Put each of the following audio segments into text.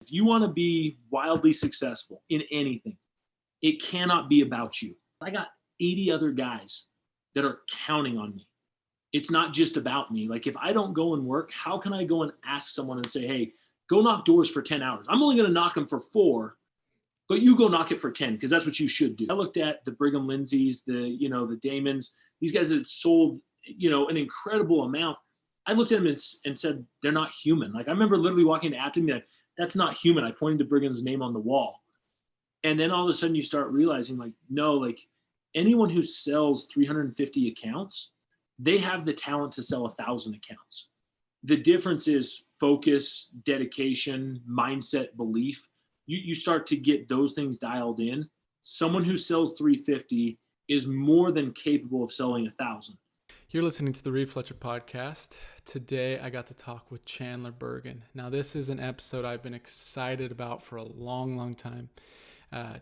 If you want to be wildly successful in anything, it cannot be about you. I got 80 other guys that are counting on me. It's not just about me. Like if I don't go and work, how can I go and ask someone and say, hey, go knock doors for 10 hours. I'm only going to knock them for 4, but you go knock it for 10 because that's what you should do. I looked at the Brigham Lindsays, the Damons, these guys that sold, an incredible amount. I looked at them and said, they're not human. Like I remember literally walking to Apton, like, that's not human. I pointed to Brigham's name on the wall. And then all of a sudden you start realizing like, no, like anyone who sells 350 accounts, they have the talent to sell 1,000 accounts. The difference is focus, dedication, mindset, belief. You start to get those things dialed in. Someone who sells 350 is more than capable of selling 1,000. You're listening to the Reed Fletcher podcast. Today, I got to talk with Chandler Burgon. Now, this is an episode I've been excited about for a long, long time.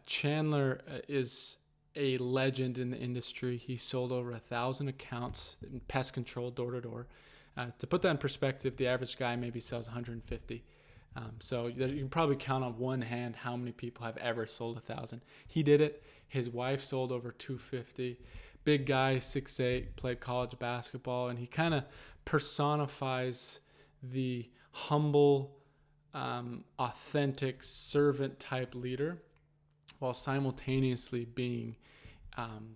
Chandler is a legend in the industry. He sold over 1,000 accounts in pest control door to door. To put that in perspective, the average guy maybe sells 150. So you can probably count on one hand how many people have ever sold 1,000. He did it. His wife sold over 250. Big guy, 6'8", played college basketball, and he kind of personifies the humble, authentic, servant-type leader while simultaneously being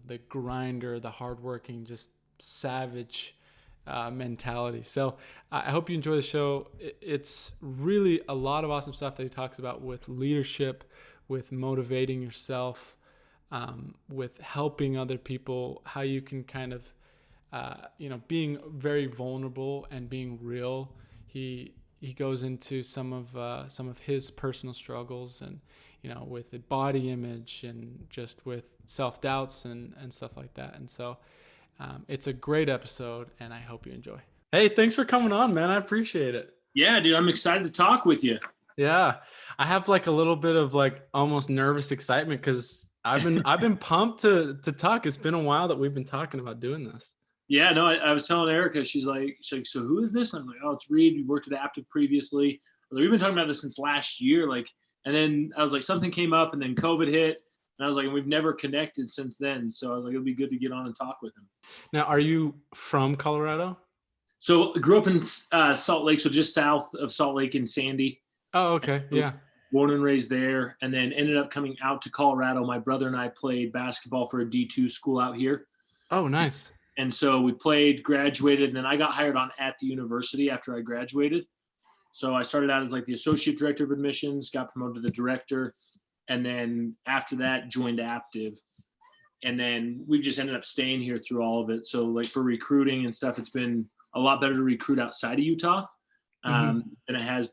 the grinder, the hardworking, just savage mentality. So I hope you enjoy the show. It's really a lot of awesome stuff that he talks about with leadership, with motivating yourself, with helping other people, how you can kind of, being very vulnerable and being real. He goes into some of his personal struggles and, with the body image and just with self-doubts and stuff like that. And so it's a great episode, and I hope you enjoy. Hey, thanks for coming on, man. I appreciate it. Yeah, dude, I'm excited to talk with you. Yeah, I have like a little bit of like almost nervous excitement because I've been pumped to talk. It's been a while that we've been talking about doing this. Yeah, no, I was telling Erica, she's like, so who is this? And I was like, oh, it's Reed. We worked at Aptiv previously. I was like, we've been talking about this since last year. And then I was like, something came up, and then COVID hit. And I was like, and we've never connected since then. So I was like, it'll be good to get on and talk with him. Now, are you from Colorado? So I grew up in Salt Lake, so just south of Salt Lake in Sandy. Oh, okay. Yeah. Born and raised there, and then ended up coming out to Colorado. My brother and I played basketball for a D2 school out here. Oh, nice. And so we played, graduated, and then I got hired on at the university after I graduated. So I started out as like the associate director of admissions, got promoted to the director, and then after that joined Aptiv. And then we've just ended up staying here through all of it. So like for recruiting and stuff, it's been a lot better to recruit outside of Utah than it has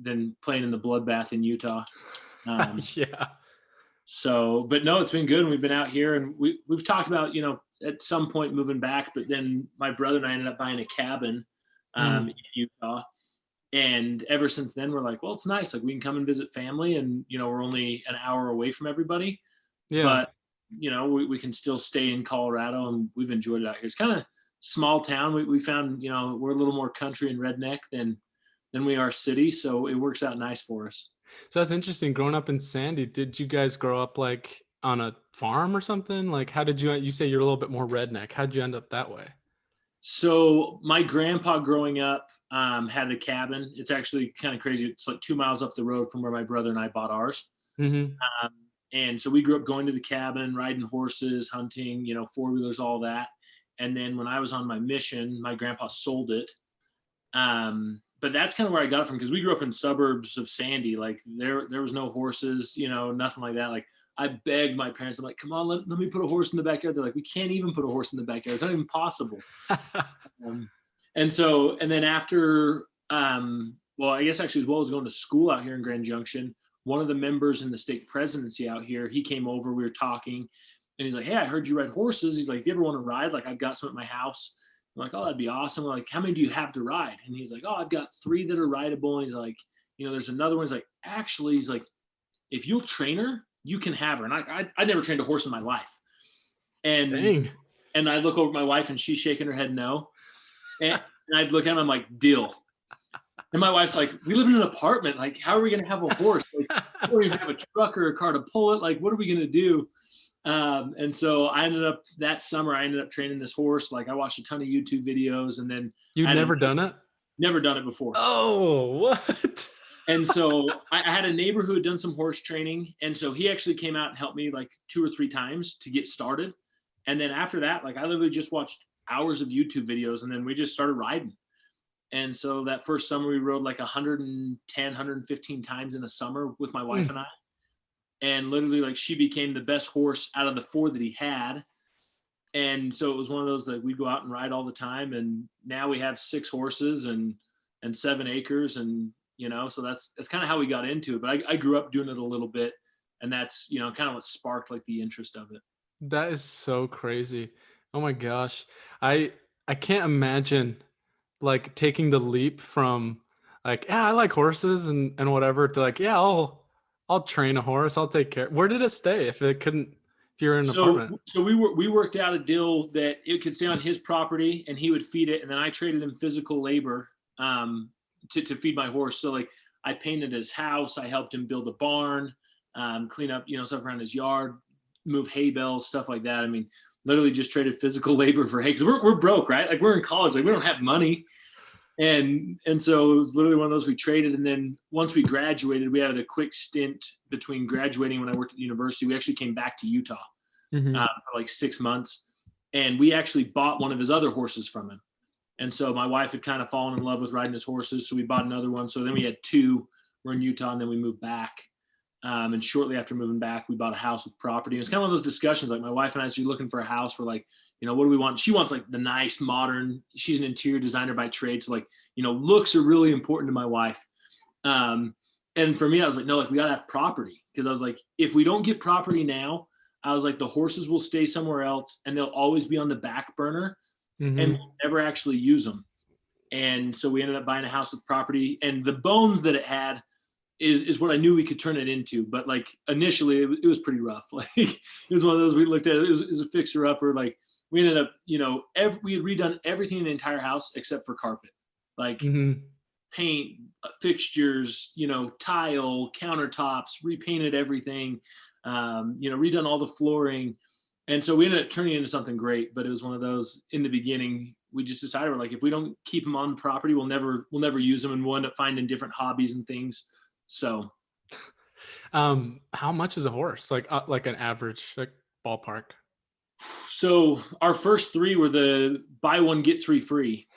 than playing in the bloodbath in Utah. Yeah. So, but no, it's been good. And we've been out here, and we've talked about, at some point moving back, but then my brother and I ended up buying a cabin in Utah. And ever since then, we're like, well, it's nice. Like we can come and visit family, and, we're only an hour away from everybody. Yeah. But, we can still stay in Colorado, and we've enjoyed it out here. It's kind of small town. We found, we're a little more country and redneck than we are city. So it works out nice for us. So that's interesting. Growing up in Sandy, did you guys grow up like on a farm or something? Like how did you say you're a little bit more redneck? How'd you end up that way? So my grandpa growing up had a cabin. It's actually kind of crazy. It's like 2 miles up the road from where my brother and I bought ours. Mm-hmm. And so we grew up going to the cabin, riding horses, hunting, 4-wheelers, all that. And then when I was on my mission, my grandpa sold it. But that's kind of where I got it from, because we grew up in suburbs of Sandy. Like there was no horses, nothing like that. Like I begged my parents, I'm like, come on, let me put a horse in the backyard. They're like, we can't even put a horse in the backyard. It's not even possible. And then after, I guess actually as well as going to school out here in Grand Junction, one of the members in the state presidency out here, he came over, we were talking, and he's like, hey, I heard you ride horses. He's like, if you ever want to ride, like I've got some at my house. I'm like, oh, that'd be awesome. We're like, how many do you have to ride? And he's like, oh, I've got 3 that are rideable. And he's like, there's another one. He's like, actually, he's like, if you'll train her, you can have her. And I never trained a horse in my life. And Dang. And I look over at my wife, and she's shaking her head no. And I'd look at him, I'm like, deal. And my wife's like, we live in an apartment. Like, how are we going to have a horse? Like, we don't even have a truck or a car to pull it. Like, what are we going to do? And so I ended up that summer, I ended up training this horse. Like I watched a ton of YouTube videos and then You'd never done it? Never done it before. Oh, what? And so I had a neighbor who had done some horse training. And so he actually came out and helped me like 2 or 3 times to get started. And then after that, like I literally just watched hours of YouTube videos and then we just started riding. And so that first summer we rode like 110, 115 times in a summer with my wife and I. And literally like she became the best horse out of the 4 that he had. And so it was one of those that we'd go out and ride all the time. And now we have 6 horses and 7 acres. And, you know, so that's kind of how we got into it. But I grew up doing it a little bit. And that's, you know, kind of what sparked like the interest of it. That is so crazy. Oh my gosh. I can't imagine like taking the leap from like, yeah, I like horses and whatever to like, yeah, I'll train a horse. I'll take care. Where did it stay if you're in an apartment? So we worked out a deal that it could stay on his property and he would feed it. And then I traded him physical labor to feed my horse. So like I painted his house. I helped him build a barn, clean up, you know, stuff around his yard, move hay bales, stuff like that. I mean, literally just traded physical labor for hay. Cause we're broke, right? Like we're in college, like we don't have money. And so it was literally one of those we traded. And then once we graduated, we had a quick stint between graduating when I worked at the university. We actually came back to Utah for like 6 months. And we actually bought one of his other horses from him. And so my wife had kind of fallen in love with riding his horses. So we bought another one. So then we had 2. We're in Utah and then we moved back. And shortly after moving back, we bought a house with property. It was kind of one of those discussions. Like my wife and I, as you're looking for a house, we're like, you know, what do we want? She wants like the nice, modern. She's an interior designer by trade. So like, you know, looks are really important to my wife. And for me, I was like, no, like we got to have property. Because I was like, if we don't get property now, I was like, the horses will stay somewhere else and they'll always be on the back burner and we'll never actually use them. And so we ended up buying a house with property. And the bones that it had is what I knew we could turn it into. But like initially it was pretty rough. Like it was one of those, we looked at it, it was a fixer upper. Like we ended up, you know, we had redone everything in the entire house except for carpet, like paint, fixtures, you know, tile, countertops, repainted everything, you know, redone all the flooring. And so we ended up turning it into something great. But it was one of those in the beginning, we just decided we're like, if we don't keep them on the property, we'll never use them and we'll end up finding different hobbies and things. So, how much is a horse? Like an average, like ballpark? So our first 3 were the buy 1 get 3 free.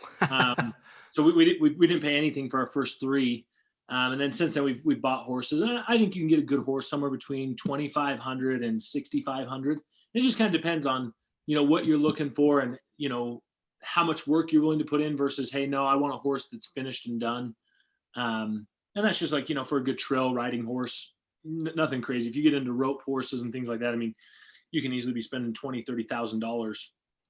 So we didn't pay anything for our first 3, and then since then we bought horses. And I think you can get a good horse somewhere between $2,500 and $6,500. It just kind of depends on, you know, what you're looking for and, you know, how much work you're willing to put in versus, hey, no, I want a horse that's finished and done. And that's just like, you know, for a good trail riding horse, nothing crazy. If you get into rope horses and things like that, I mean, you can easily be spending $20,000-$30,000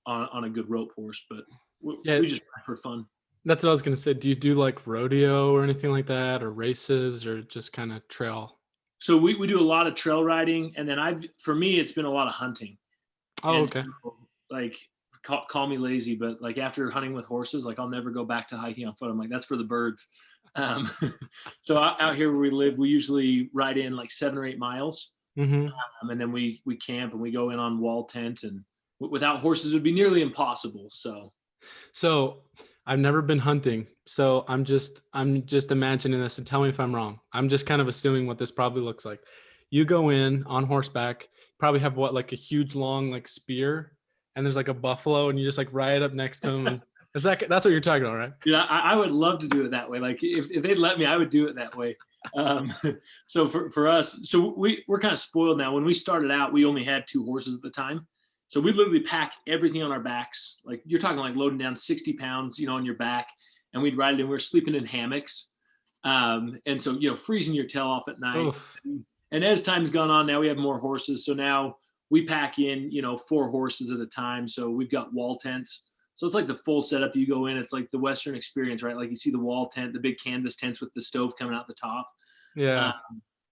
on a good rope horse, but we just ride for fun. That's what I was going to say. Do you do like rodeo or anything like that, or races, or just kind of trail? So we do a lot of trail riding, and then for me, it's been a lot of hunting. Oh, okay. So, like, call me lazy, but like after hunting with horses, like I'll never go back to hiking on foot. I'm like, that's for the birds. So out here where we live, we usually ride in like 7 or 8 miles. And then we camp and we go in on wall tent, and without horses, it would be nearly impossible. So I've never been hunting. So I'm just imagining this, and tell me if I'm wrong. I'm just kind of assuming what this probably looks like. You go in on horseback, probably have like a huge long like spear, and there's like a buffalo, and you just like ride up next to him. And that's what you're talking about, right? Yeah, I would love to do it that way. Like if they'd let me, I would do it that way. So for us, so we're kind of spoiled now. When we started out, we only had 2 horses at the time. So we literally pack everything on our backs. Like you're talking like loading down 60 pounds, you know, on your back, and we'd ride it, and we're sleeping in hammocks. And so, you know, freezing your tail off at night. Oof. And as time's gone on, now we have more horses. So now we pack in, you know, 4 horses at a time. So we've got wall tents. So it's like the full setup. You go in, it's like the Western experience, right? Like you see the wall tent, the big canvas tents with the stove coming out the top. Yeah.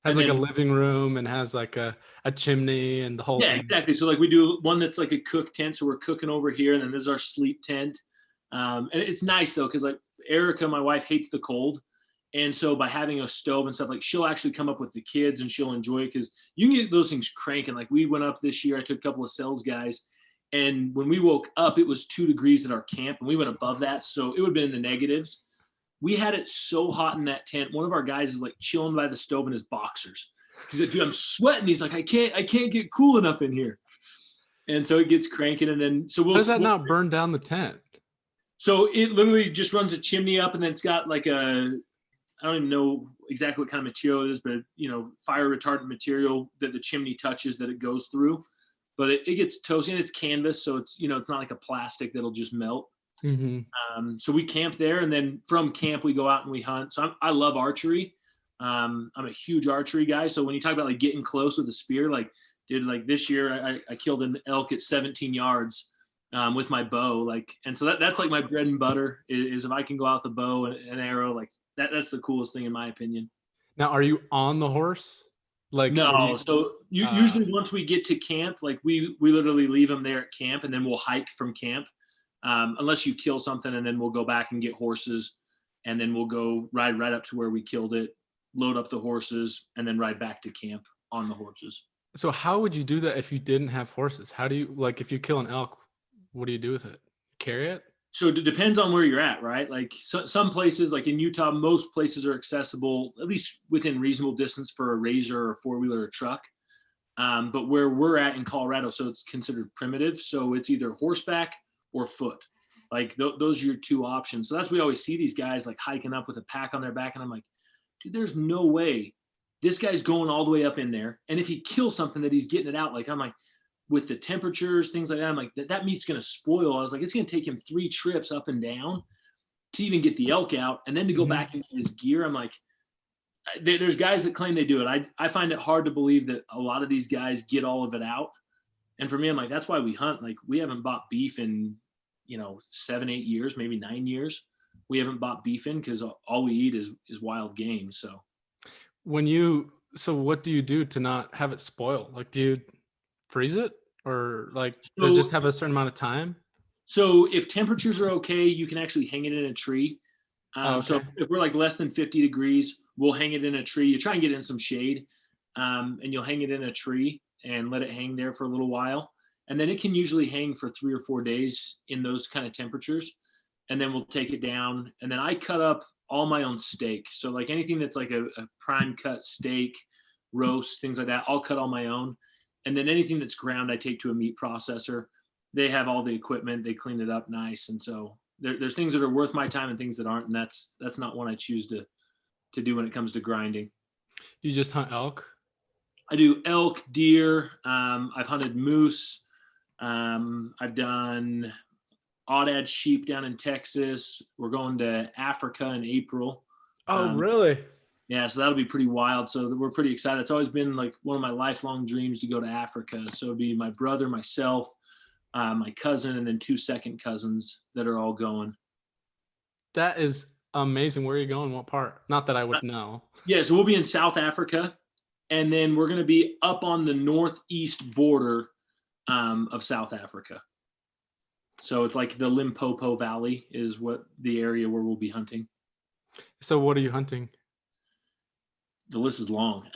Has like a living room and has like a chimney and the whole thing. Exactly. So like we do one that's like a cook tent. So we're cooking over here, and then there's our sleep tent. And it's nice though, because like Erica, my wife, hates the cold. And so by having a stove and stuff, like she'll actually come up with the kids and she'll enjoy it because you can get those things cranking. Like we went up this year, I took a couple of sales guys, and when we woke up, it was 2 degrees at our camp, and we went above that. So it would have been in the negatives. We had it so hot in that tent. One of our guys is like chilling by the stove in his boxers. He's like, dude, I'm sweating. He's like, I can't get cool enough in here. And so it gets cranking. And then, so How does that not burn down the tent? So it literally just runs a chimney up, and then it's got like I don't even know exactly what kind of material it is, but fire retardant material that the chimney touches that it goes through. But it gets toasty, and it's canvas, so it's it's not like a plastic that'll just melt. Mm-hmm. So we camp there, and then from camp we go out and we hunt. So I love archery. I'm a huge archery guy. So when you talk about like getting close with a spear, like dude, like this year I killed an elk at 17 yards with my bow. Like, and so that's like my bread and butter is if I can go out with a bow and an arrow, like that's the coolest thing in my opinion. Now, are you on the horse? Like no, so usually once we get to camp, like we literally leave them there at camp, and then we'll hike from camp, unless you kill something, and then we'll go back and get horses, and then we'll go ride right up to where we killed it, load up the horses, and then ride back to camp on the horses. So how would you do that if you didn't have horses? How do you, like, if you kill an elk, what do you do with it? Carry it? So it depends on where you're at, right? Like some places, like in Utah, most places are accessible, at least within reasonable distance for a razor or a four-wheeler or truck. But where we're at in Colorado, so it's considered primitive. So it's either horseback or foot. Like those are your two options. So that's we always see these guys like hiking up with a pack on their back. And I'm like, dude, there's no way this guy's going all the way up in there. And if he kills something that he's getting it out, like I'm like, with the temperatures, things like that, I'm like, that meat's going to spoil. I was like, it's going to take him 3 trips up and down to even get the elk out, and then to go back into his gear. I'm like, there's guys that claim they do it. I find it hard to believe that a lot of these guys get all of it out. And for me, I'm like, that's why we hunt. Like we haven't bought beef in, 7, 8 years, maybe 9 years. We haven't bought beef in because all we eat is wild game. So so what do you do to not have it spoil? Like, do you freeze it, or like does it just have a certain amount of time? So if temperatures are okay, you can actually hang it in a tree. Okay. So if we're like less than 50 degrees, we'll hang it in a tree. You try and get in some shade, and you'll hang it in a tree and let it hang there for a little while. And then it can usually hang for 3 or 4 days in those kind of temperatures. And then we'll take it down. And then I cut up all my own steak. So like anything that's like a prime cut steak, roast, things like that, I'll cut all my own. And then anything that's ground, I take to a meat processor. They have all the equipment. They clean it up nice. And so there's things that are worth my time and things that aren't. And that's not one I choose to do when it comes to grinding. You just hunt elk? I do elk, deer. I've hunted moose. I've done oddad sheep down in Texas. We're going to Africa in April. Oh, really? Yeah, so that'll be pretty wild. So we're pretty excited. It's always been like one of my lifelong dreams to go to Africa. So it'd be my brother, myself, my cousin, and then 2 second cousins that are all going. That is amazing. Where are you going? What part? Not that I would know. Yeah, so we'll be in South Africa, and then we're going to be up on the northeast border of South Africa. So it's like the Limpopo Valley is what the area where we'll be hunting. So what are you hunting? The list is long.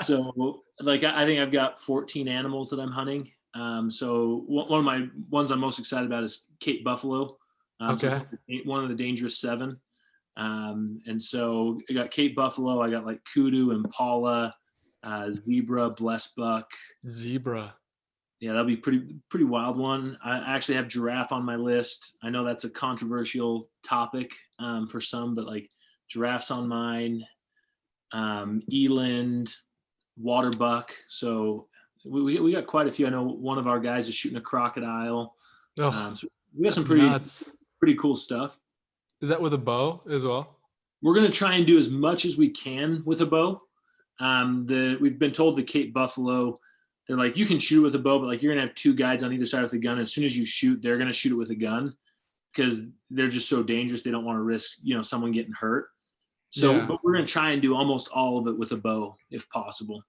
So like I think I've got 14 animals that I'm hunting. So one of my ones I'm most excited about is Cape buffalo. Okay. So one of the dangerous 7. And so I got Cape buffalo. I got like kudu, impala, zebra, blessed buck. Zebra. Yeah, that'll be pretty wild one. I actually have giraffe on my list. I know that's a controversial topic for some, but like giraffes on mine. Eland, water buck. So we got quite a few. I know one of our guys is shooting a crocodile. So we got some pretty cool stuff. Is that with a bow as well? We're going to try and do as much as we can with a bow. We've been told the Cape buffalo, they're like, you can shoot with a bow, but like you're going to have 2 guides on either side with a gun. As soon as you shoot, they're going to shoot it with a gun because they're just so dangerous. They don't want to risk, someone getting hurt. So, But we're going to try and do almost all of it with a bow if possible.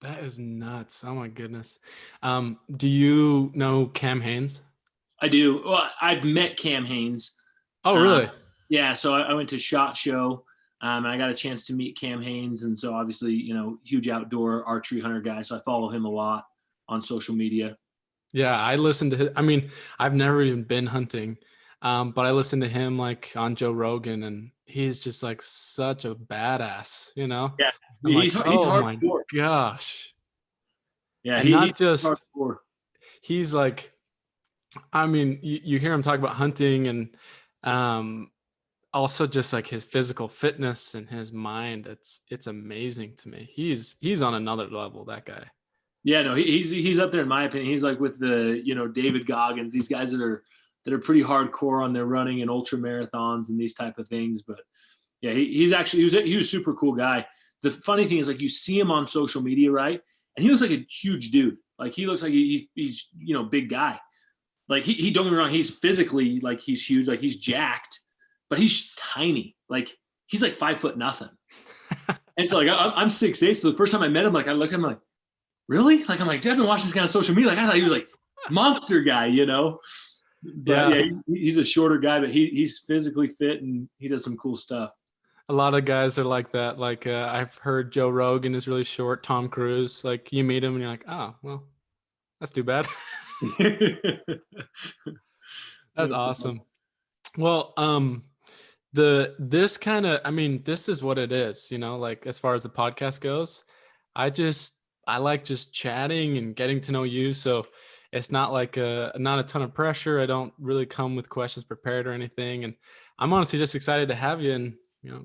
That is nuts. Oh my goodness. Do you know Cam Hanes? I do. Well, I've met Cam Hanes. Oh, really? Yeah. So I went to SHOT Show And I got a chance to meet Cam Haynes. And so obviously, huge outdoor archery hunter guy. So I follow him a lot on social media. Yeah, I listened to his, I mean, I've never even been hunting, but I listened to him like on Joe Rogan, and he's just like such a badass, you know? Yeah. I'm like, He's oh my hardcore. gosh. Yeah. And He's not just, hardcore. he's like, I mean, you hear him talk about hunting and um, also just like his physical fitness and his mind. It's amazing to me. He's on another level, that guy. Yeah, no, he's up there in my opinion. He's like with the David Goggins, these guys that are pretty hardcore on their running and ultra marathons and these type of things. But yeah, he's actually he was a super cool guy. The funny thing is like you see him on social media, right? And he looks like a huge dude. Like he looks like he's big guy. Like he don't get me wrong, he's physically like he's huge, like he's jacked, but he's tiny. Like he's like 5 foot nothing. And so like I'm 6'8", so the first time I met him, like I looked at him like, really? Like I'm like, I've been watching this guy on social media. Like I thought he was like monster guy, But yeah, he's a shorter guy, but he's physically fit and he does some cool stuff. A lot of guys are like that. Like I've heard Joe Rogan is really short. Tom Cruise, like you meet him and you're like, oh well, that's too bad. That's awesome. Well, this kind of, I mean, this is what it is, like as far as the podcast goes. I like just chatting and getting to know you. So it's not like not a ton of pressure. I don't really come with questions prepared or anything. And I'm honestly just excited to have you and,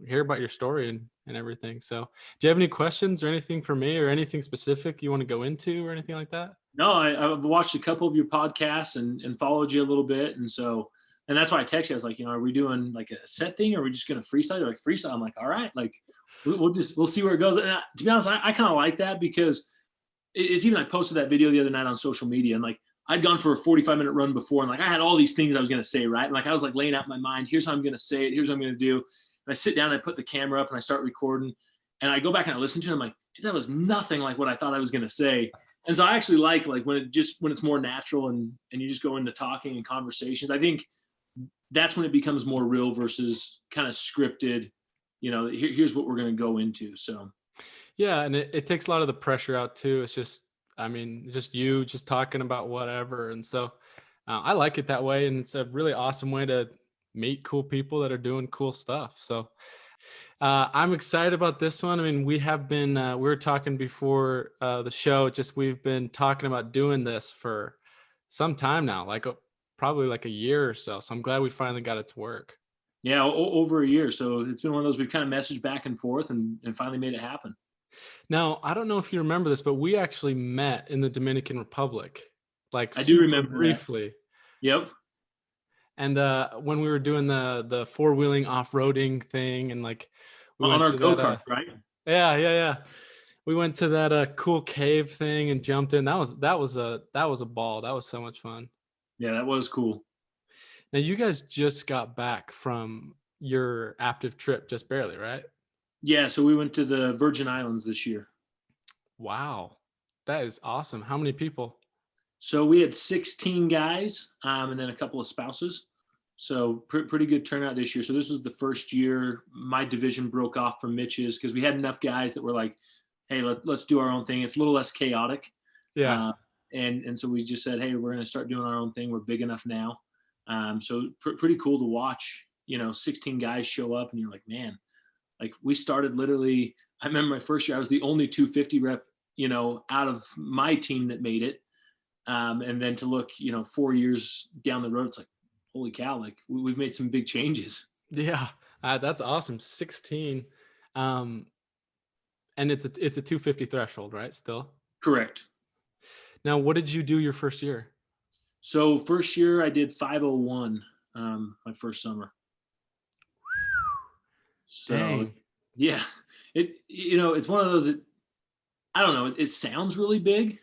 hear about your story and everything. So do you have any questions or anything for me or anything specific you want to go into or anything like that? No, I've watched a couple of your podcasts and followed you a little bit. And that's why I texted you. I was like, are we doing like a set thing or are we just going to freestyle? You're like, freestyle. I'm like, all right, like we'll see where it goes. And to be honest, I kind of like that because it's even, I posted that video the other night on social media and like, I'd gone for a 45-minute run before and like, I had all these things I was going to say, right? And like, I was like laying out in my mind, here's how I'm going to say it. Here's what I'm going to do. And I sit down and I put the camera up and I start recording and I go back and I listen to it. I'm like, dude, that was nothing like what I thought I was going to say. And so I actually like when it's more natural and you just go into talking and conversations. I think that's when it becomes more real versus kind of scripted, here's what we're going to go into. So. Yeah. And it takes a lot of the pressure out too. It's just, I mean, just you just talking about whatever. And so I like it that way. And it's a really awesome way to meet cool people that are doing cool stuff. So I'm excited about this one. I mean, we have been, we were talking before the show, just we've been talking about doing this for some time now, like probably like a year or so. So I'm glad we finally got it to work. Yeah, over a year. So it's been one of those we've kind of messaged back and forth and finally made it happen. Now, I don't know if you remember this, but we actually met in the Dominican Republic, like I do remember briefly. That. Yep. And when we were doing the four-wheeling off-roading thing and like we on went our to go-kart, that, right? Yeah. We went to that cool cave thing and jumped in. That was a ball. That was so much fun. Yeah, that was cool. Now you guys just got back from your active trip, just barely, right? Yeah, so we went to the Virgin Islands this year. Wow, that is awesome. How many people? So we had 16 guys and then a couple of spouses. So pretty good turnout this year. So this was the first year my division broke off from Mitch's because we had enough guys that were like, hey, let's do our own thing. It's a little less chaotic. Yeah. And so we just said, hey, we're going to start doing our own thing. We're big enough now. So pretty cool to watch, 16 guys show up and you're like, man, like we started literally, I remember my first year, I was the only 250 rep, out of my team that made it. And then to look, 4 years down the road, it's like, holy cow, like we've made some big changes. Yeah, that's awesome. 16. And it's a 250 threshold, right? Still? Correct. Now, what did you do your first year? So first year I did 501, my first summer. So dang. Yeah, it's one of those that, I don't know, it sounds really big,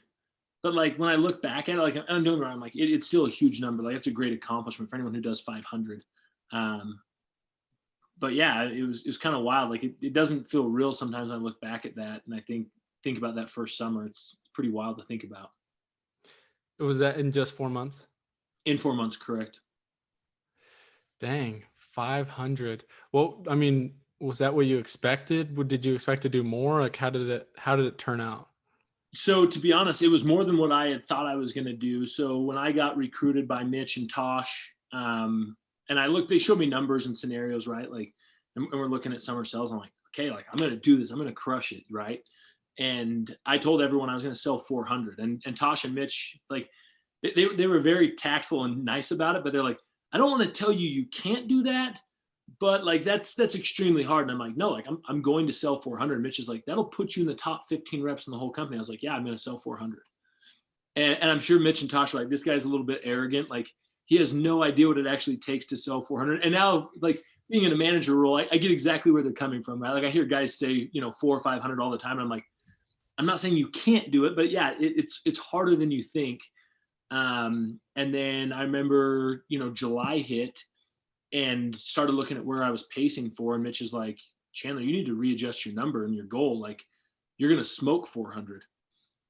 but like when I look back at it, like I'm doing it wrong, like it's still a huge number. Like it's a great accomplishment for anyone who does 500. But yeah, it was kind of wild. Like it doesn't feel real sometimes when I look back at that. And I think about that first summer. It's pretty wild to think about. Was that in just 4 months? In 4 months, correct. Dang, 500. Well, I mean, Was that what you expected? Did you expect to do more? Like, how did it turn out? So to be honest, it was more than what I had thought I was going to do. So when I got recruited by Mitch and Tosh, and they showed me numbers and scenarios, right? Like, and we're looking at summer sales. I'm like, okay, like I'm going to do this. I'm going to crush it. Right. And I told everyone I was going to sell 400, and Tosh and Mitch, like they were very tactful and nice about it, but they're like, I don't want to tell you can't do that, but like that's extremely hard. And I'm like, no, like I'm going to sell 400. Mitch is like, that'll put you in the top 15 reps in the whole company. I was like, yeah, I'm going to sell 400. And I'm sure Mitch and Tosh are like, this guy's a little bit arrogant. Like he has no idea what it actually takes to sell 400. And now, like being in a manager role, I get exactly where they're coming from, right? Like I hear guys say, 400 or 500 all the time. And I'm like, I'm not saying you can't do it, but yeah, it's harder than you think. And then I remember, July hit and started looking at where I was pacing for. And Mitch is like, Chandler, you need to readjust your number and your goal. Like you're going to smoke 400.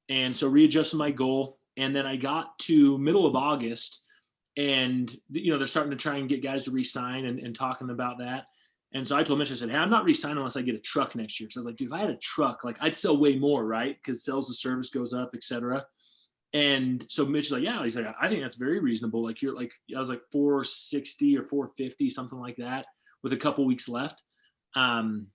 And so readjusted my goal. And then I got to middle of August and, they're starting to try and get guys to re-sign and talking about that. And so I told Mitch, I said, hey, I'm not re-signing unless I get a truck next year. Cause I was like, dude, if I had a truck, like I'd sell way more, right? Cause sales to service goes up, et cetera. And so Mitch is like, yeah, he's like, I think that's very reasonable. Like you're like, I was like 460 or 450, something like that with a couple weeks left. And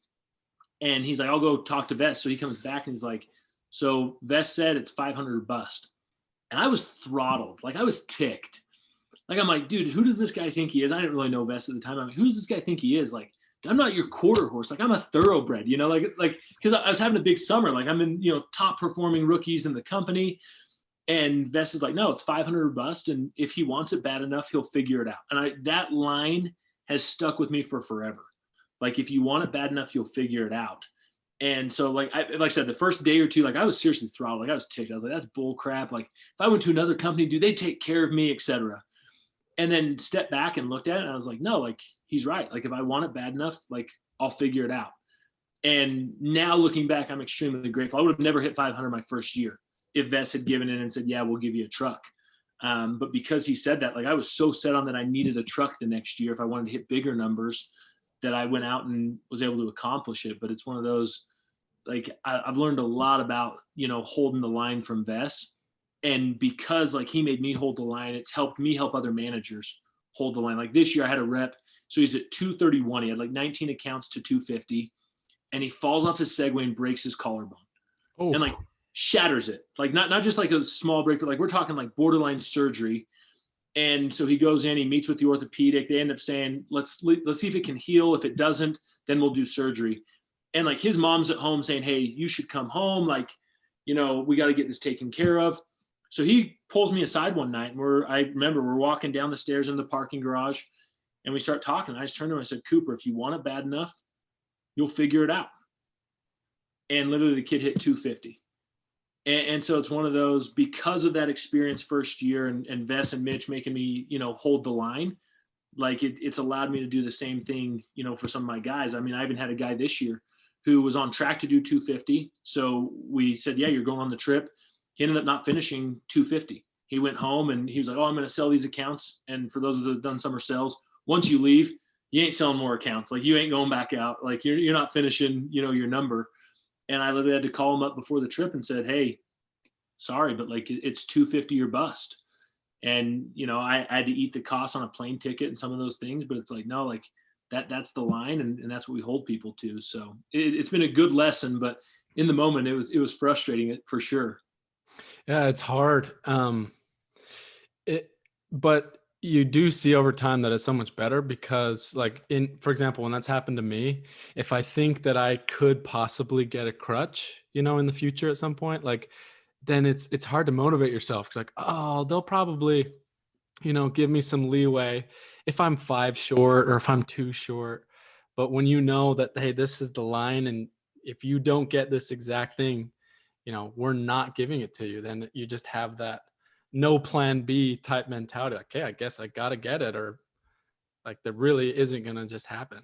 he's like, I'll go talk to Vest. So he comes back and he's like, so Vest said it's 500 bust. And I was throttled. Like I was ticked. Like, I'm like, dude, who does this guy think he is? I didn't really know Vest at the time. I'm like, who does this guy think he is? Like, I'm not your quarter horse. Like I'm a thoroughbred, like, cause I was having a big summer. Like I'm in, top performing rookies in the company. And Vest is like, no, it's 500 bust. And if he wants it bad enough, he'll figure it out. And that line has stuck with me for forever. Like, if you want it bad enough, you'll figure it out. And so, like I said, the first day or two, like I was seriously throttled. Like I was ticked. I was like, that's bull crap. Like if I went to another company, do they take care of me, et cetera. And then stepped back and looked at it. And I was like, no, like he's right. Like if I want it bad enough, like I'll figure it out. And now looking back, I'm extremely grateful. I would have never hit 500 my first year if Vest had given in and said, yeah, we'll give you a truck. But because he said that, like I was so set on that I needed a truck the next year if I wanted to hit bigger numbers, that I went out and was able to accomplish it. But it's one of those, like I've learned a lot about, holding the line from Vest. And because like he made me hold the line, it's helped me help other managers hold the line. Like this year I had a rep. So he's at 231. He had like 19 accounts to 250 and he falls off his Segway and breaks his collarbone. Oh. And like shatters it. Like not just like a small break, but like we're talking like borderline surgery. And so he goes in, he meets with the orthopedic. They end up saying, let's see if it can heal. If it doesn't, then we'll do surgery. And like his mom's at home saying, hey, you should come home. Like, we got to get this taken care of. So he pulls me aside one night and I remember we're walking down the stairs in the parking garage and we start talking. I just turned to him and I said, Cooper, if you want it bad enough, you'll figure it out. And literally the kid hit 250. And so it's one of those, because of that experience first year and Vest and Mitch making me, hold the line, like it's allowed me to do the same thing, for some of my guys. I mean, I even had a guy this year who was on track to do 250. So we said, yeah, you're going on the trip. He ended up not finishing 250. He went home and he was like, oh, I'm going to sell these accounts. And for those that have done summer sales, once you leave, you ain't selling more accounts. Like you ain't going back out. Like you're not finishing, your number. And I literally had to call him up before the trip and said, hey, sorry, but like it's 250 or bust. And, I had to eat the cost on a plane ticket and some of those things, but it's like, no, like that's the line. And that's what we hold people to. So it's been a good lesson, but in the moment it was frustrating for sure. Yeah, it's hard. But you do see over time that it's so much better because like for example, when that's happened to me, if I think that I could possibly get a crutch, in the future at some point, like then it's hard to motivate yourself. It's like, oh, they'll probably, give me some leeway if I'm 5 short or if I'm 2 short. But when you know that, hey, this is the line, and if you don't get this exact thing, we're not giving it to you, then you just have that no plan B type mentality. Like, okay, I guess I got to get it, or like that really isn't going to just happen.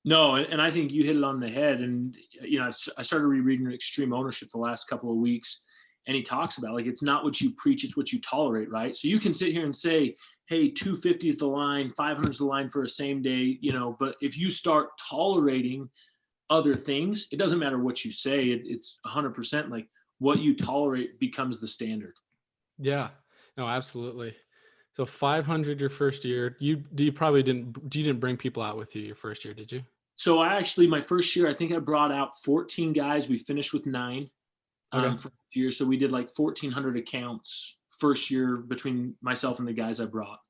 No. And I think you hit it on the head. And, I started rereading Extreme Ownership the last couple of weeks. And he talks about like, it's not what you preach, it's what you tolerate. Right. So you can sit here and say, hey, 250 is the line, 500 is the line for a same day, but if you start tolerating other things, it doesn't matter what you say. It's 100% like what you tolerate becomes the standard. Yeah, no, absolutely. So 500 your first year. You didn't bring people out with you your first year, did you? So my first year, I think I brought out 14 guys. We finished with 9 Okay. first year. So we did like 1,400 accounts first year between myself and the guys I brought.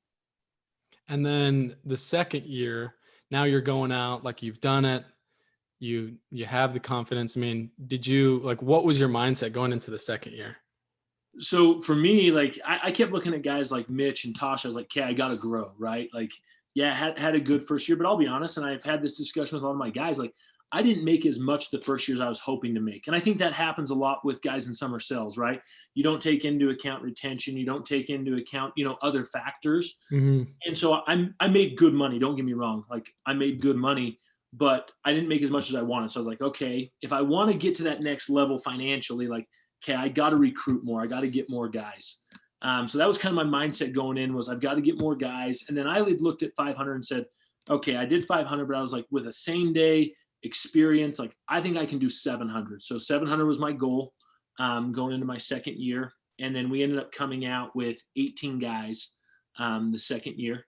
And then the second year, now you're going out, like you've done it. You have the confidence. I mean, what was your mindset going into the second year? So for me, like I kept looking at guys like Mitch and Tasha. I was like, okay, I got to grow, right? Like, yeah, had a good first year, but I'll be honest, and I've had this discussion with a lot of my guys, like I didn't make as much the first year as I was hoping to make. And I think that happens a lot with guys in summer sales, right? You don't take into account retention. You don't take into account, other factors. Mm-hmm. And so I made good money. Don't get me wrong. Like I made good money, but I didn't make as much as I wanted. So I was like, okay, if I want to get to that next level financially, like, okay, I got to recruit more. I got to get more guys. So that was kind of my mindset going in was I've got to get more guys. And then I looked at 500 and said, okay, I did 500, but I was like with a same day experience, like I think I can do 700. So 700 was my goal going into my second year. And then we ended up coming out with 18 guys the second year.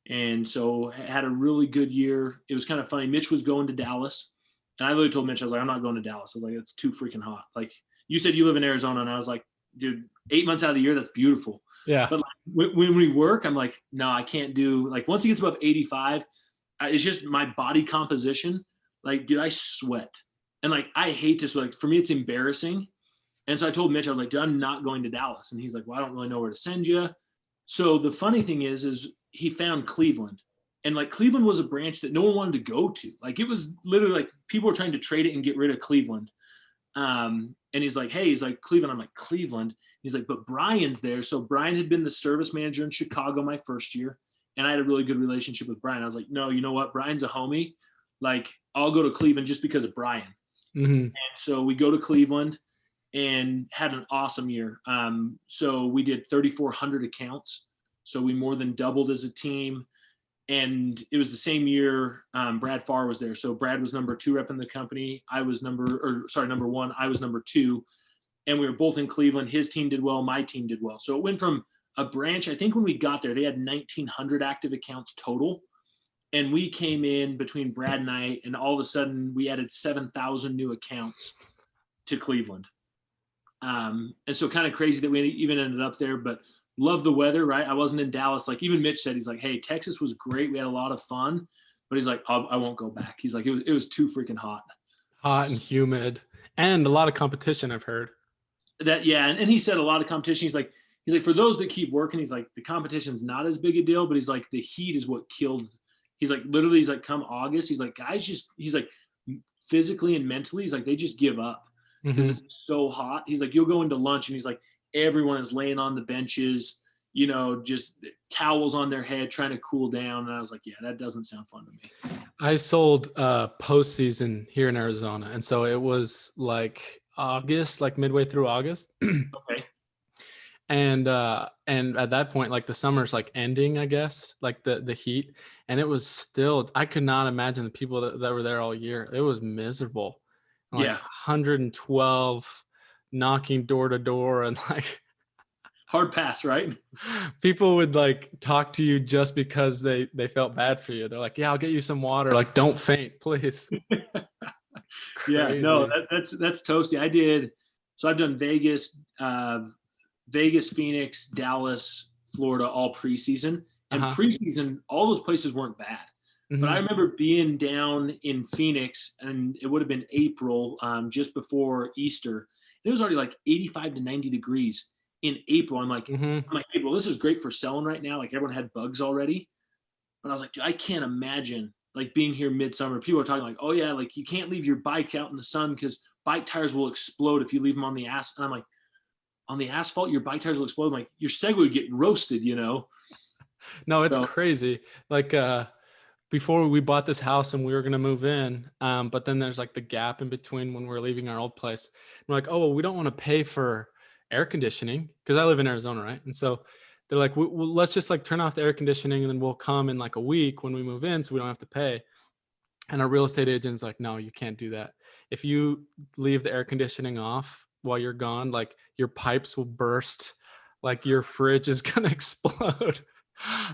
And so had a really good year. It was kind of funny. Mitch was going to Dallas. And I literally told Mitch, I was like, I'm not going to Dallas. I was like, it's too freaking hot. Like you said, you live in Arizona. And I was like, dude, 8 months out of the year, that's beautiful. Yeah. But like, when we work, I'm like, no, I can't do like once it gets above 85, it's just my body composition. Like, dude, I sweat. And like, I hate to sweat. Like, for me, it's embarrassing. And so I told Mitch, I was like, dude, I'm not going to Dallas. And he's like, well, I don't really know where to send you. So the funny thing is he found Cleveland. And like Cleveland was a branch that no one wanted to go to. Like it was literally like people were trying to trade it and get rid of Cleveland. And he's like, hey, he's like, Cleveland. I'm like, Cleveland. He's like, but Brian's there. So Brian had been the service manager in Chicago my first year. And I had a really good relationship with Brian. I was like, no, you know what? Brian's a homie. Like, I'll go to Cleveland just because of Brian. Mm-hmm. And so we go to Cleveland and had an awesome year. So we did 3,400 accounts. So we more than doubled as a team. And it was the same year Brad Farr was there. So Brad was number 2 rep in the company. I was number 1. I was number 2. And we were both in Cleveland. His team did well. My team did well. So it went from a branch. I think when we got there, they had 1,900 active accounts total. And we came in between Brad and I, and all of a sudden we added 7,000 new accounts to Cleveland. And so kind of crazy that we even ended up there, but love the weather, right? I wasn't in Dallas. Like even Mitch said, he's like, hey, Texas was great. We had a lot of fun, but he's like, I won't go back. He's like, it was too freaking hot. Hot and humid and a lot of competition, I've heard. That, yeah. And he said a lot of competition. He's like, for those that keep working, he's like, the competition's not as big a deal, but he's like, the heat is what killed. He's like, literally, he's like, come August, he's like, guys he's like, physically and mentally, he's like, they just give up because Mm-hmm. it's so hot. He's like, you'll go into lunch and he's like, everyone is laying on the benches, just towels on their head, trying to cool down. And I was like, yeah, that doesn't sound fun to me. I sold postseason here in Arizona. And so it was like August, like midway through August. Okay. And at that point, like the summer's like ending, I guess, like the heat. And it was still, I could not imagine the people that were there all year. It was miserable. Like Yeah. 112 knocking door to door, and like Hard pass, right? people would like talk to you just because they felt bad for you. They're like, yeah, I'll get you some water. Like, don't faint, please. Yeah, no, that's toasty. I've done Vegas, Phoenix, Dallas, Florida, all preseason. And preseason, all those places weren't bad. Mm-hmm. But I remember being down in Phoenix, and it would have been April, just before Easter. It was already like 85 to 90 degrees in April. I'm like, hey, well, this is great for selling right now. Like everyone had bugs already. But I was like, dude, I can't imagine like being here midsummer. People are talking like, oh yeah, like you can't leave your bike out in the sun because bike tires will explode if you leave them on the asphalt. And I'm like, on the asphalt, your bike tires will explode. I'm like, your Segway would get roasted, No, it's crazy. Like before we bought this house and we were going to move in, but then there's like the gap in between when we're leaving our old place. We're like, oh, well, we don't want to pay for air conditioning because I live in Arizona, right? And so they're like, well, let's just like turn off the air conditioning and then we'll come in like a week when we move in so we don't have to pay. And our real estate agent's like, no, you can't do that. If you leave the air conditioning off while you're gone, like your pipes will burst, like your fridge is gonna explode.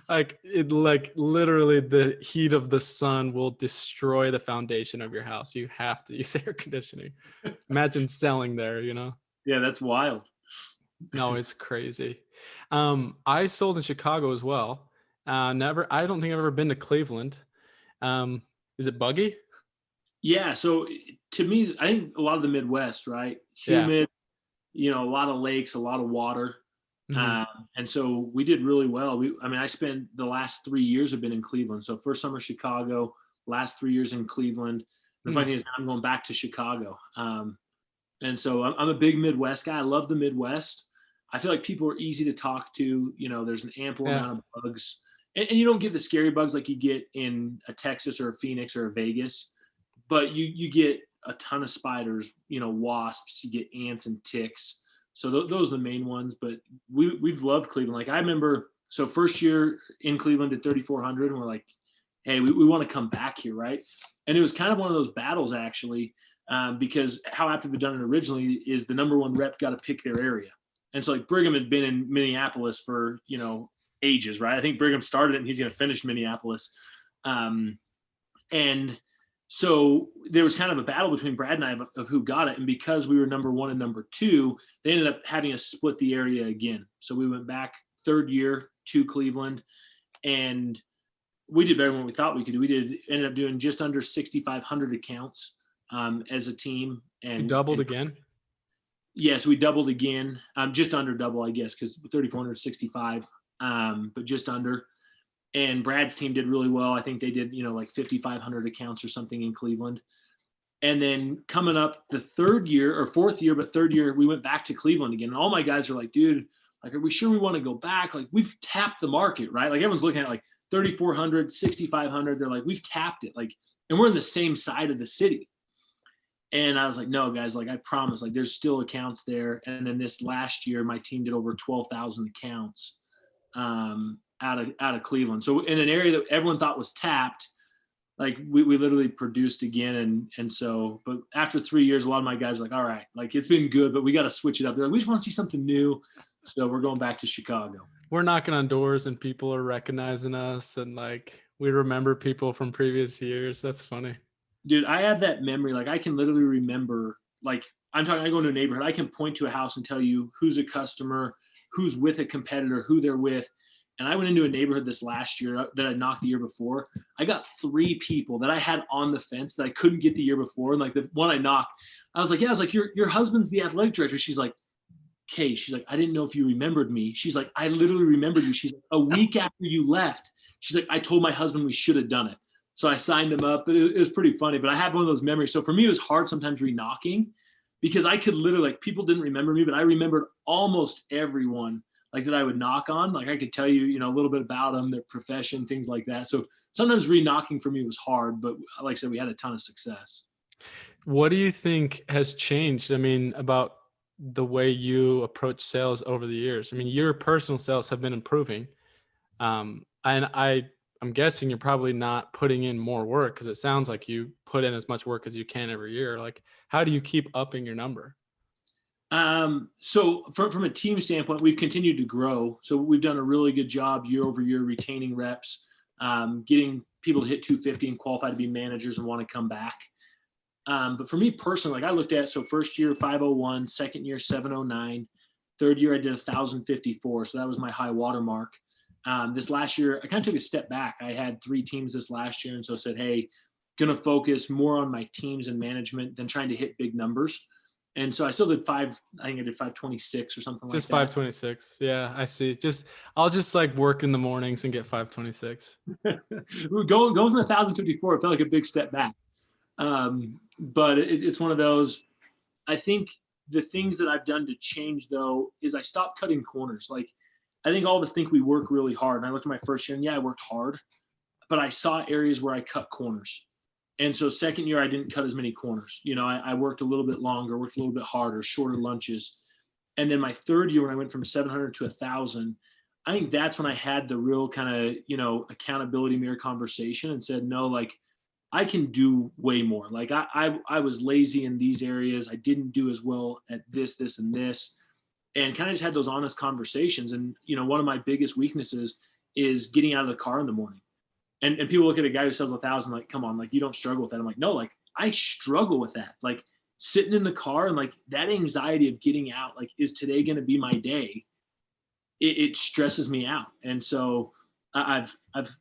Like it, like literally the heat of the sun will destroy the foundation of your house. You have to use air conditioning. Imagine selling there, you know? Yeah, that's wild. No, it's crazy. I sold in Chicago as well. I don't think I've ever been to Cleveland. Is it buggy? Yeah. So to me, I think a lot of the Midwest, right? Yeah. Humid, a lot of lakes, a lot of water. Mm-hmm. And so we did really well. I spent the last 3 years have been in Cleveland. So first summer Chicago, last 3 years in Cleveland. The funny thing is now I'm going back to Chicago. And so I'm a big Midwest guy. I love the Midwest. I feel like people are easy to talk to. There's an ample amount of bugs, and you don't get the scary bugs like you get in a Texas or a Phoenix or a Vegas, but you get a ton of spiders, wasps, you get ants and ticks. So those are the main ones, but we've loved Cleveland. Like I remember, so first year in Cleveland at 3,400, and we're like, hey, we want to come back here, right? And it was kind of one of those battles actually, because how Active had done it originally is the number one rep got to pick their area. And so like Brigham had been in Minneapolis for, ages, right? I think Brigham started it and he's going to finish Minneapolis. And so there was kind of a battle between Brad and I of who got it. And because we were number one and number two, they ended up having us split the area again. So we went back third year to Cleveland and we did better than we thought we could do. Ended up doing just under 6,500 accounts as a team. And you doubled again? Yes, we doubled again. Just under double, I guess, because 3,465, but just under. And Brad's team did really well. I think they did, like 5,500 accounts or something in Cleveland. And then coming up the third year, we went back to Cleveland again. And all my guys are like, dude, like, are we sure we want to go back? Like, we've tapped the market, right? Like, everyone's looking at like 3,400, 6,500. They're like, we've tapped it. Like, and we're in the same side of the city. And I was like, no, guys, like, I promise, like, there's still accounts there. And then this last year, my team did over 12,000 accounts out of Cleveland. So in an area that everyone thought was tapped, like we literally produced again. And so, but after 3 years, a lot of my guys are like, all right, like it's been good, but we got to switch it up. They're like, we just want to see something new. So we're going back to Chicago. We're knocking on doors and people are recognizing us. And like, we remember people from previous years. That's funny. Dude, I have that memory. Like I can literally remember, like I go into a neighborhood, I can point to a house and tell you who's a customer, who's with a competitor, who they're with. And I went into a neighborhood this last year that I knocked the year before. I got 3 people that I had on the fence that I couldn't get the year before. And like the one I knocked, I was like, your husband's the athletic director. She's like, Kay, she's like, I didn't know if you remembered me. She's like, I literally remembered you. She's like, a week after you left, she's like, I told my husband we should have done it. So I signed him up, but it was pretty funny. But I had one of those memories. So for me, it was hard sometimes re-knocking because I could literally, like, people didn't remember me, but I remembered almost everyone like that I would knock on. Like I could tell you, a little bit about them, their profession, things like that. So sometimes re-knocking for me was hard, but like I said, we had a ton of success. What do you think has changed? I mean, about the way you approach sales over the years? I mean, your personal sales have been improving. And I'm guessing you're probably not putting in more work because it sounds like you put in as much work as you can every year. Like, how do you keep upping your number? So from a team standpoint, we've continued to grow. So we've done a really good job year over year, retaining reps, getting people to hit 250 and qualify to be managers and want to come back. But for me personally, like I looked at, so first year 501, second year 709, third year I did 1,054. So that was my high water mark. This last year, I kind of took a step back. I had 3 teams this last year. And so I said, hey, going to focus more on my teams and management than trying to hit big numbers. And so I still did I think I did 526 or something like that. Just 526. Yeah, I see. I'll just like work in the mornings and get 526. Going from 1,054, it felt like a big step back. But it's one of those, I think the things that I've done to change though, is I stopped cutting corners. Like I think all of us think we work really hard. And I looked at my first year and I worked hard, but I saw areas where I cut corners. And so second year, I didn't cut as many corners. I worked a little bit longer, worked a little bit harder, shorter lunches. And then my third year, when I went from 700 to 1,000, I think that's when I had the real kind of, accountability mirror conversation and said, no, like I can do way more. Like I was lazy in these areas. I didn't do as well at this, and this, and kind of just had those honest conversations. And, one of my biggest weaknesses is getting out of the car in the morning. And people look at a guy who sells 1,000, like, come on, like you don't struggle with that. I'm like, no, like I struggle with that. Like sitting in the car and like that anxiety of getting out, like, is today going to be my day? It stresses me out. And so I've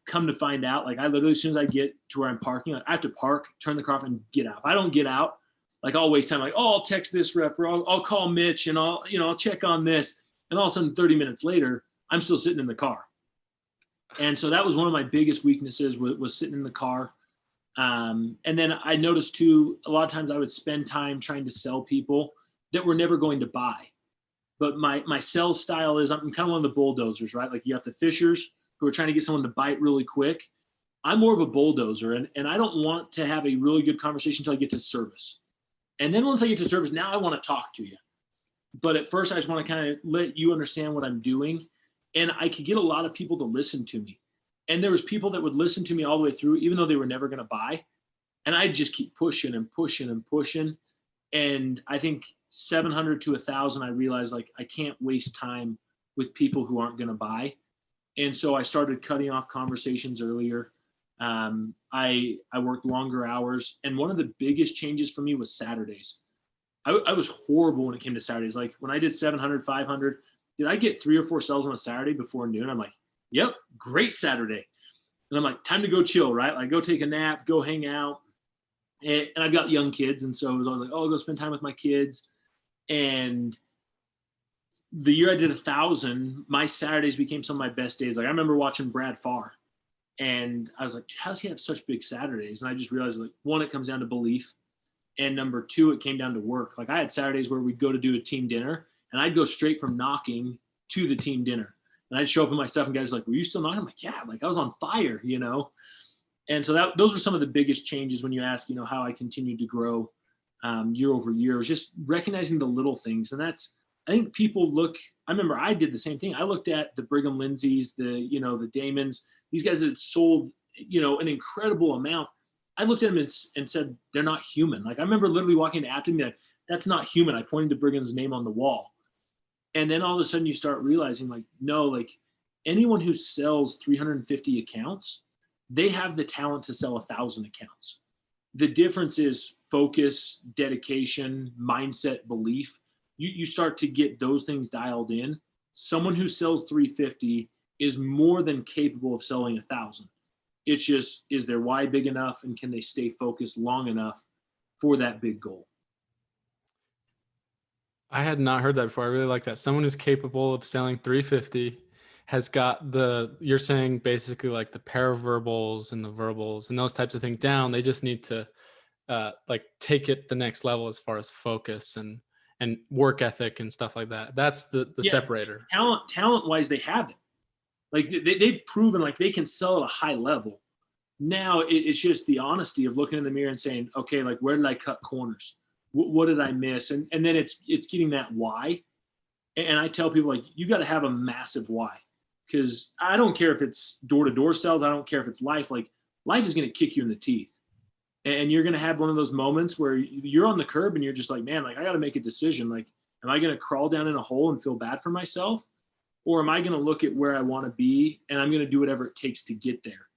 come to find out, like I literally, as soon as I get to where I'm parking, like, I have to park, turn the car off and get out. If I don't get out, like I'll waste time. Like, oh, I'll text this rep, or I'll call Mitch and I'll check on this. And all of a sudden 30 minutes later, I'm still sitting in the car. And so that was one of my biggest weaknesses was sitting in the car. And then I noticed too, a lot of times I would spend time trying to sell people that were never going to buy. But my sales style is, I'm kind of one of the bulldozers, right? Like you have the fishers who are trying to get someone to bite really quick. I'm more of a bulldozer, and I don't want to have a really good conversation until I get to service. And then once I get to service, now I want to talk to you. But at first I just want to kind of let you understand what I'm doing. And I could get a lot of people to listen to me. And there was people that would listen to me all the way through, even though they were never going to buy. And I'd just keep pushing and pushing and pushing. And I think 700 to 1,000, I realized like I can't waste time with people who aren't going to buy. And so I started cutting off conversations earlier. I worked longer hours. And one of the biggest changes for me was Saturdays. I was horrible when it came to Saturdays. Like when I did 700, 500, did I get 3 or 4 sales on a Saturday before noon? I'm like, yep, great Saturday. And I'm like, time to go chill, right? Like go take a nap, go hang out. And I've got young kids. And so I was like, oh, I'll go spend time with my kids. And the year I did 1,000, my Saturdays became some of my best days. Like I remember watching Brad Farr, and I was like, how does he have such big Saturdays? And I just realized, like, one, it comes down to belief. And number two, it came down to work. Like I had Saturdays where we'd go to do a team dinner, and I'd go straight from knocking to the team dinner. And I'd show up in my stuff, and guys were like, were you still knocking? I'm like, yeah, like I was on fire, And so those are some of the biggest changes when you ask, how I continued to grow year over year. It was just recognizing the little things. And I think people I remember I did the same thing. I looked at the Brigham Lindsays, the Damons, these guys that sold, an incredible amount. I looked at them and said, they're not human. Like I remember literally walking to Apton and be like, that's not human. I pointed to Brigham's name on the wall. And then all of a sudden you start realizing, like, no, like anyone who sells 350 accounts, they have the talent to sell 1,000 accounts. The difference is focus, dedication, mindset, belief. You start to get those things dialed in. Someone who sells 350 is more than capable of selling 1,000. It's just, is their why big enough, and can they stay focused long enough for that big goal? I had not heard that before. I really like that. Someone who's capable of selling 350 has got you're saying basically like the paraverbals and the verbals and those types of things down. They just need to like take it the next level as far as focus and work ethic and stuff like that. That's the separator. Talent wise, they have it. Like they've proven like they can sell at a high level. Now it's just the honesty of looking in the mirror and saying, okay, like where did I cut corners? What did I miss? And then it's getting that why. And I tell people, like, you got to have a massive why, because I don't care if it's door-to-door sales. I don't care if it's life. Like life is going to kick you in the teeth, and you're going to have one of those moments where you're on the curb and you're just like, man, like I got to make a decision. Like, am I going to crawl down in a hole and feel bad for myself? Or am I going to look at where I want to be and I'm going to do whatever it takes to get there?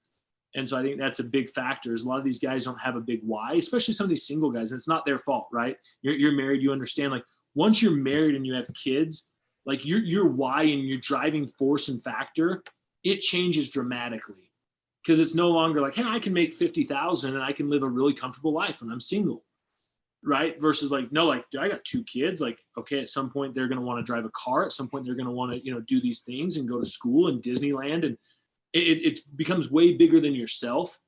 And so I think that's a big factor, is a lot of these guys don't have a big why, especially some of these single guys. And it's not their fault, right? You're married, you understand, like once you're married and you have kids, like your why and your driving force and factor, it changes dramatically, because it's no longer like, hey, I can make 50,000 and I can live a really comfortable life when I'm single, right? Versus like, no, like I got 2 kids. Like, okay, at some point they're going to want to drive a car. At some point they're going to want to, do these things and go to school and Disneyland, and it becomes way bigger than yourself.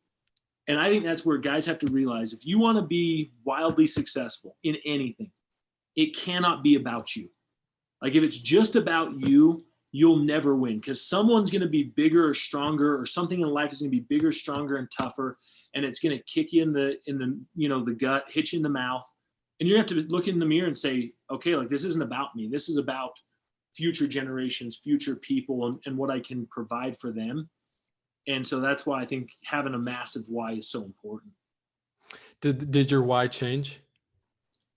And I think that's where guys have to realize, if you want to be wildly successful in anything, it cannot be about you. Like if it's just about you, you'll never win, because someone's going to be bigger or stronger, or something in life is going to be bigger, stronger, and tougher. And it's going to kick you in the the gut, hit you in the mouth. And you're going to have to look in the mirror and say, okay, like this isn't about me. This is about future generations, future people, and what I can provide for them. And so that's why I think having a massive why is so important. Did your why change?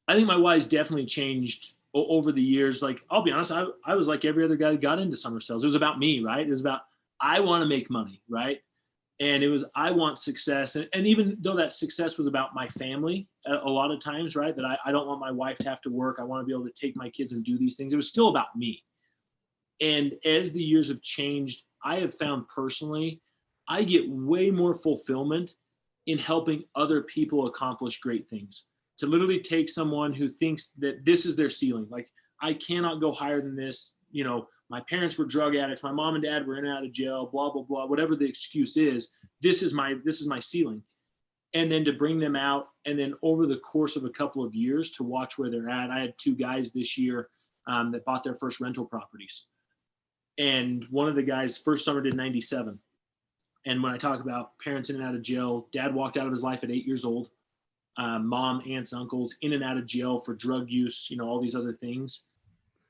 I think my why's definitely changed over the years. Like, I'll be honest, I was like every other guy that got into summer sales. It was about me, right? It was about, I want to make money, right? And it was, I want success. And even though that success was about my family a lot of times, right? That I don't want my wife to have to work. I want to be able to take my kids and do these things. It was still about me. And as the years have changed, I have found personally, I get way more fulfillment in helping other people accomplish great things. To literally take someone who thinks that this is their ceiling, like, I cannot go higher than this. You know, my parents were drug addicts, my mom and dad were in and out of jail, blah, blah, blah, whatever the excuse is, this is my ceiling. And then to bring them out, and then over the course of a couple of years to watch where they're at. I had 2 guys this year that bought their first rental properties. And one of the guys first summer did 97. And when I talk about parents in and out of jail, dad walked out of his life at 8 years old. Mom, aunts, uncles in and out of jail for drug use, you know, all these other things.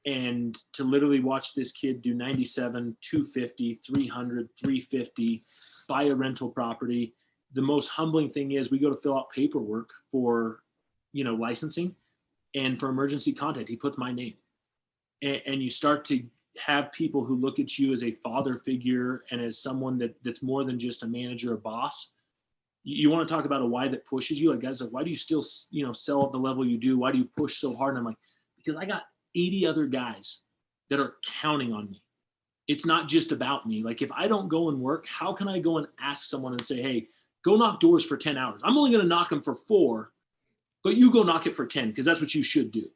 And to literally watch this kid do 97, 250, 300, 350, buy a rental property. The most humbling thing is we go to fill out paperwork for, you know, licensing, and for emergency contact, he puts my name. And you start to have people who look at you as a father figure and as someone that's more than just a manager or boss. You want to talk about a why that pushes you. Like, guys, like, why do you still, you know, sell at the level you do? Why do you push so hard? And I'm like, because I got 80 other guys that are counting on me. It's not just about me. Like, if I don't go and work, how can I go and ask someone and say, hey, go knock doors for 10 hours. I'm only going to knock them for 4, but you go knock it for 10, because that's what you should do.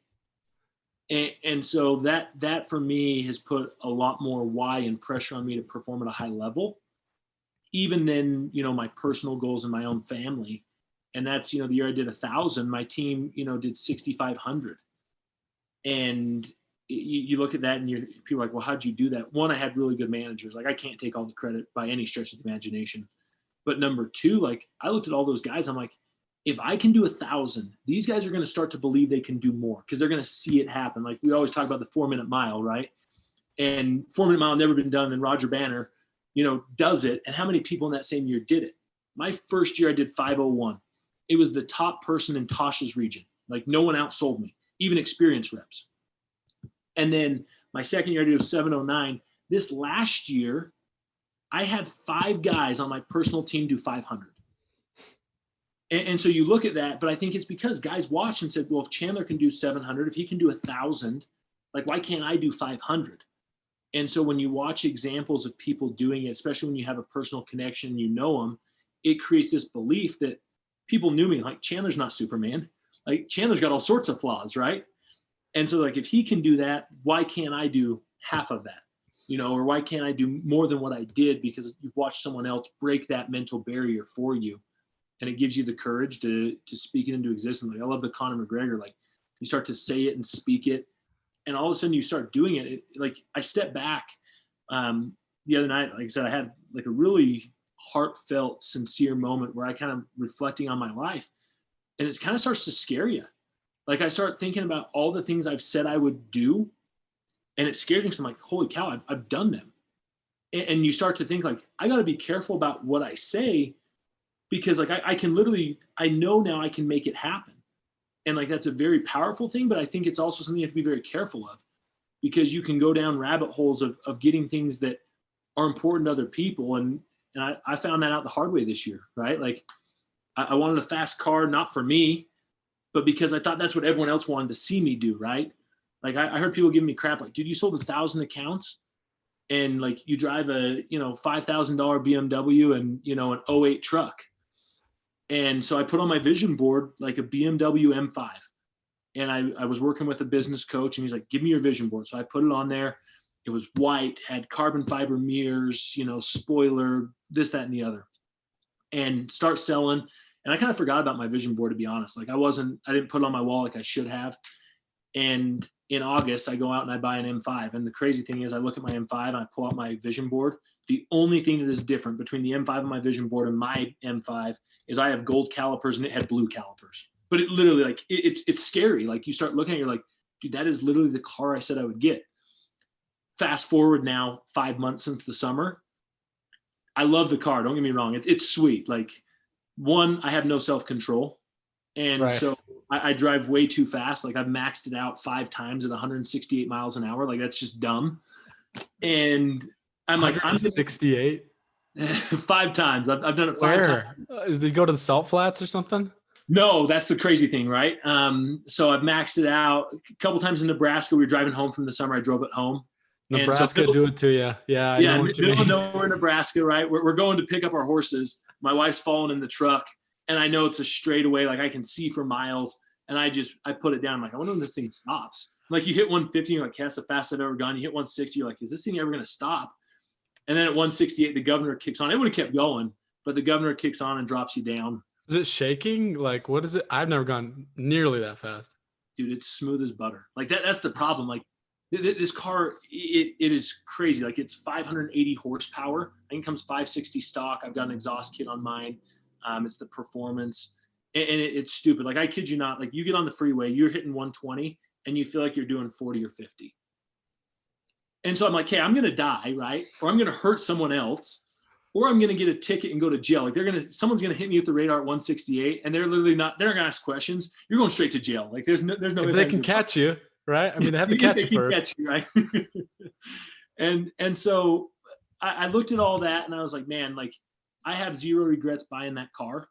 And so that for me has put a lot more why and pressure on me to perform at a high level, even than, you know, my personal goals and my own family. And that's, you know, the year I did 1,000, my team, you know, did 6,500. And you look at that and people are like, well, how'd you do that? One, I had really good managers. Like, I can't take all the credit by any stretch of the imagination. But number 2, like, I looked at all those guys. I'm like, if I can do 1,000, these guys are going to start to believe they can do more, because they're going to see it happen. Like, we always talk about the 4-minute mile, right? And 4-minute mile never been done. And Roger Banner, you know, does it. And how many people in that same year did it? My first year I did 5:01. It was the top person in Tasha's region. Like, no one outsold me, even experienced reps. And then my second year I did 7:09. This last year, I had 5 guys on my personal team do 500. And so you look at that, but I think it's because guys watched and said, well, if Chandler can do 700, if he can do 1,000, like, why can't I do 500? And so when you watch examples of people doing it, especially when you have a personal connection, you know them, it creates this belief that people knew me. Like, Chandler's not Superman. Like, Chandler's got all sorts of flaws, right? And so, like, if he can do that, why can't I do half of that? You know, or why can't I do more than what I did? Because you've watched someone else break that mental barrier for you. And it gives you the courage to speak it into existence. Like, I love the Conor McGregor, like, you start to say it and speak it, and all of a sudden you start doing it. Like, I stepped back the other night, like I said, I had like a really heartfelt, sincere moment where I kind of reflecting on my life, and it kind of starts to scare you. Like, I start thinking about all the things I've said I would do, and it scares me because I'm like, holy cow, I've done them. And you start to think, like, I got to be careful about what I say, because like I can literally, I know now I can make it happen. And like, that's a very powerful thing, but I think it's also something you have to be very careful of, because you can go down rabbit holes of getting things that are important to other people. And I found that out the hard way this year, right? Like, I wanted a fast car, not for me, but because I thought that's what everyone else wanted to see me do, right? Like, I heard people giving me crap, like, dude, you sold 1,000 accounts and like you drive a, you know, $5,000 BMW and, you know, an '08 truck. And so I put on my vision board like a BMW M5, and I was working with a business coach, and he's like, give me your vision board. So I put it on there. It was white, had carbon fiber mirrors, you know, spoiler, this, that, and the other, and start selling. And I kind of forgot about my vision board, to be honest. Like, I didn't put it on my wall like I should have. And in August, I go out and I buy an M5. And the crazy thing is, I look at my M5 and I pull out my vision board. The only thing that is different between the M5 and my vision board and my M5 is I have gold calipers and it had blue calipers. But it literally, like, it's scary. Like, you start looking at it, you're like, dude, that is literally the car I said I would get. fast forward now 5 months since the summer. I love the car. Don't get me wrong. It's sweet. Like, one, I have no self-control. And Right. so I drive way too fast. Like, I've maxed it out 5 times at 168 miles an hour. Like, that's just dumb. And I'm like, 168? 5 times. I've done it 5 times. Where? Did you go to the salt flats or something? No, that's the crazy thing, right? So I've maxed it out a couple times in Nebraska. We were driving home from the summer. I drove it home. Nebraska do it to you. Yeah, I know what you middle mean. of nowhere, Nebraska, right? We're going to pick up our horses. My wife's falling in the truck, and I know it's a straightaway. Like, I can see for miles, and I put it down. I'm like, I wonder when this thing stops. Like, you hit 150, you're like, that's the fastest I've ever gone. You hit 160, you're like, is this thing ever going to stop? And then at 168, the governor kicks on. It would have kept going, but the governor kicks on and drops you down. Is it shaking? Like, what is it? I've never gone nearly that fast. Dude, it's smooth as butter. Like, that's the problem. Like, this car, it is crazy. Like, it's 580 horsepower. I think it comes 560 stock. I've got an exhaust kit on mine. It's the performance, and it's stupid. Like, I kid you not. Like, you get on the freeway, you're hitting 120, and you feel like you're doing 40 or 50. And so I'm like, hey, I'm gonna die, right? Or I'm gonna hurt someone else, or I'm gonna get a ticket and go to jail. Like, someone's gonna hit me with the radar at 168, and they're not gonna ask questions. You're going straight to jail. Like, there's no. If they can catch you, right? I mean, they have to catch you first. Catch you, right? and so I looked at all that, and I was like, man, like, I have zero regrets buying that car.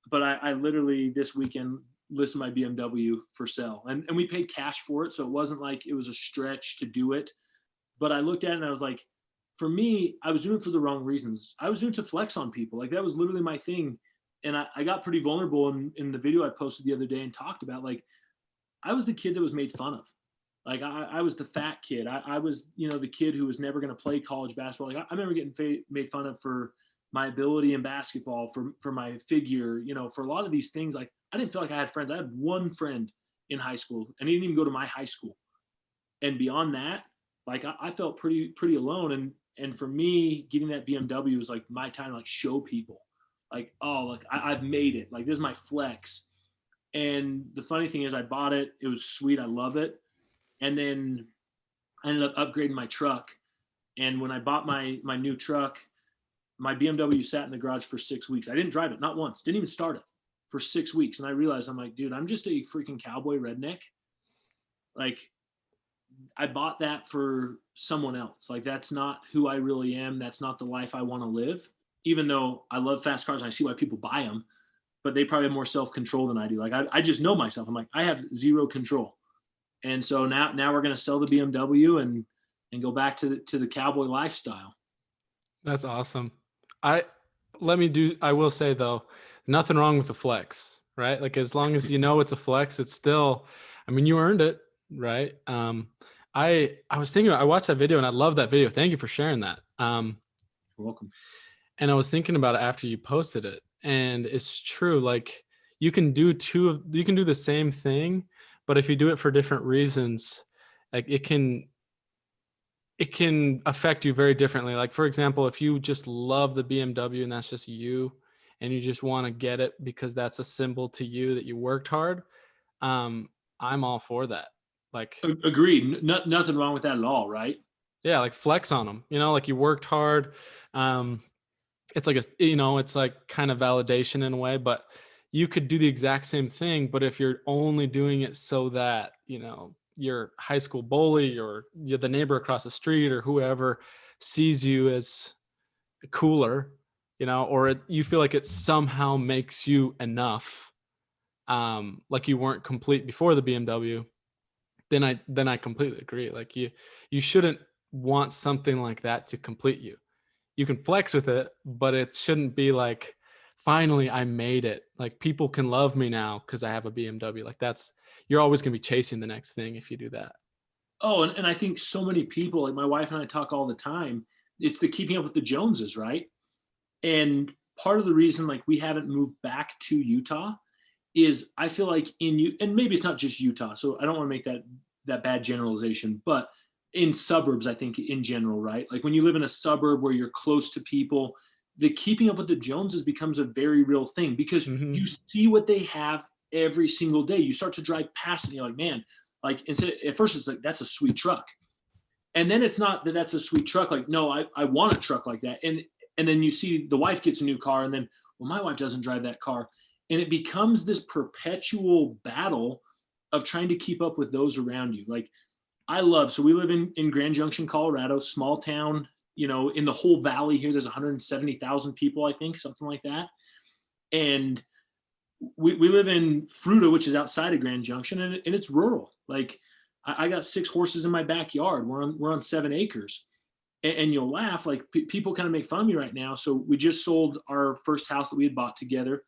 But I literally this weekend listed my BMW for sale, and we paid cash for it, so it wasn't like it was a stretch to do it. But I looked at it and I was like, for me, I was doing it for the wrong reasons. I was doing it to flex on people. Like, that was literally my thing. And I got pretty vulnerable in the video I posted the other day and talked about, like, I was the kid that was made fun of. Like, I was the fat kid. I was, the kid who was never going to play college basketball. Like, I remember getting made fun of for my ability in basketball, for my figure, for a lot of these things. Like, I didn't feel like I had friends. I had one friend in high school, and he didn't even go to my high school. And beyond that, like, I felt pretty alone. And for me, getting that BMW was like my time to, like, show people, like, oh, look, I've made it. Like, this is my flex. And the funny thing is, I bought it. It was sweet. I love it. And then I ended up upgrading my truck. And when I bought my new truck, my BMW sat in the garage for 6 weeks. I didn't drive it, not once. Didn't even start it for 6 weeks. And I realized, I'm like, dude, I'm just a freaking cowboy redneck. Like, I bought that for someone else. Like, that's not who I really am. That's not the life I want to live. Even though I love fast cars and I see why people buy them, but they probably have more self-control than I do. Like, I just know myself. I'm like, I have zero control. And so now we're going to sell the BMW and go back to the cowboy lifestyle. That's awesome. I will say though, nothing wrong with the flex, right? Like, as long as it's a flex, it's still, I mean, you earned it, right? I was thinking, I watched that video and I love that video. Thank you for sharing that. You're welcome. And I was thinking about it after you posted it, and it's true. Like, you can do the same thing, but if you do it for different reasons, like, it can affect you very differently. Like, for example, if you just love the BMW and that's just you, and you just want to get it because that's a symbol to you that you worked hard, I'm all for that. Like, agreed. Nothing wrong with that at all, right? Yeah, like, flex on them. Like, you worked hard. It's like it's like kind of validation in a way, but you could do the exact same thing. But if you're only doing it so that your high school bully or you're the neighbor across the street or whoever sees you as cooler, or you feel like it somehow makes you enough, like you weren't complete before the BMW, then I completely agree. Like, you shouldn't want something like that to complete you. You can flex with it, but it shouldn't be like, finally I made it. Like, people can love me now because I have a BMW. Like, you're always going to be chasing the next thing if you do that. Oh, and I think so many people, like my wife and I talk all the time, it's the keeping up with the Joneses, right? And part of the reason, like, we haven't moved back to Utah is I feel like and maybe it's not just Utah, so I don't want to make that bad generalization, but in suburbs, I think in general, right? Like, when you live in a suburb where you're close to people, the keeping up with the Joneses becomes a very real thing because you see what they have every single day. You start to drive past it and you're like, man, like, at first it's like, that's a sweet truck. And then it's not that that's a sweet truck. Like, no, I want a truck like that. And then you see the wife gets a new car, and then, well, my wife doesn't drive that car. And it becomes this perpetual battle of trying to keep up with those around you. Like, so we live in Grand Junction, Colorado, small town, in the whole valley here, there's 170,000 people, I think, something like that. And we live in Fruita, which is outside of Grand Junction, and it's rural. Like, I got 6 horses in my backyard. We're on 7 acres. And you'll laugh, like people kind of make fun of me right now. So we just sold our first house that we had bought together.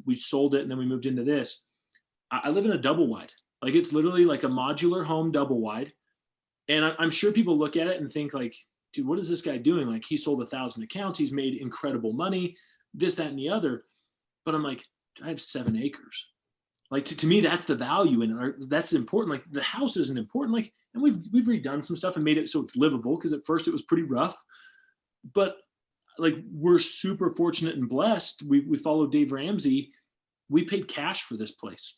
We sold it, and then we moved into this. I live in a double wide. Like, it's literally like a modular home double wide. And I'm sure people look at it and think like, dude, what is this guy doing? Like, he sold 1,000 accounts. He's made incredible money, this, that, and the other. But I'm like, I have 7 acres. Like, to me, that's the value in it. That's important. Like, the house isn't important. Like, and we've redone some stuff and made it so it's livable, because at first it was pretty rough. But like, we're super fortunate and blessed. We followed Dave Ramsey. We paid cash for this place.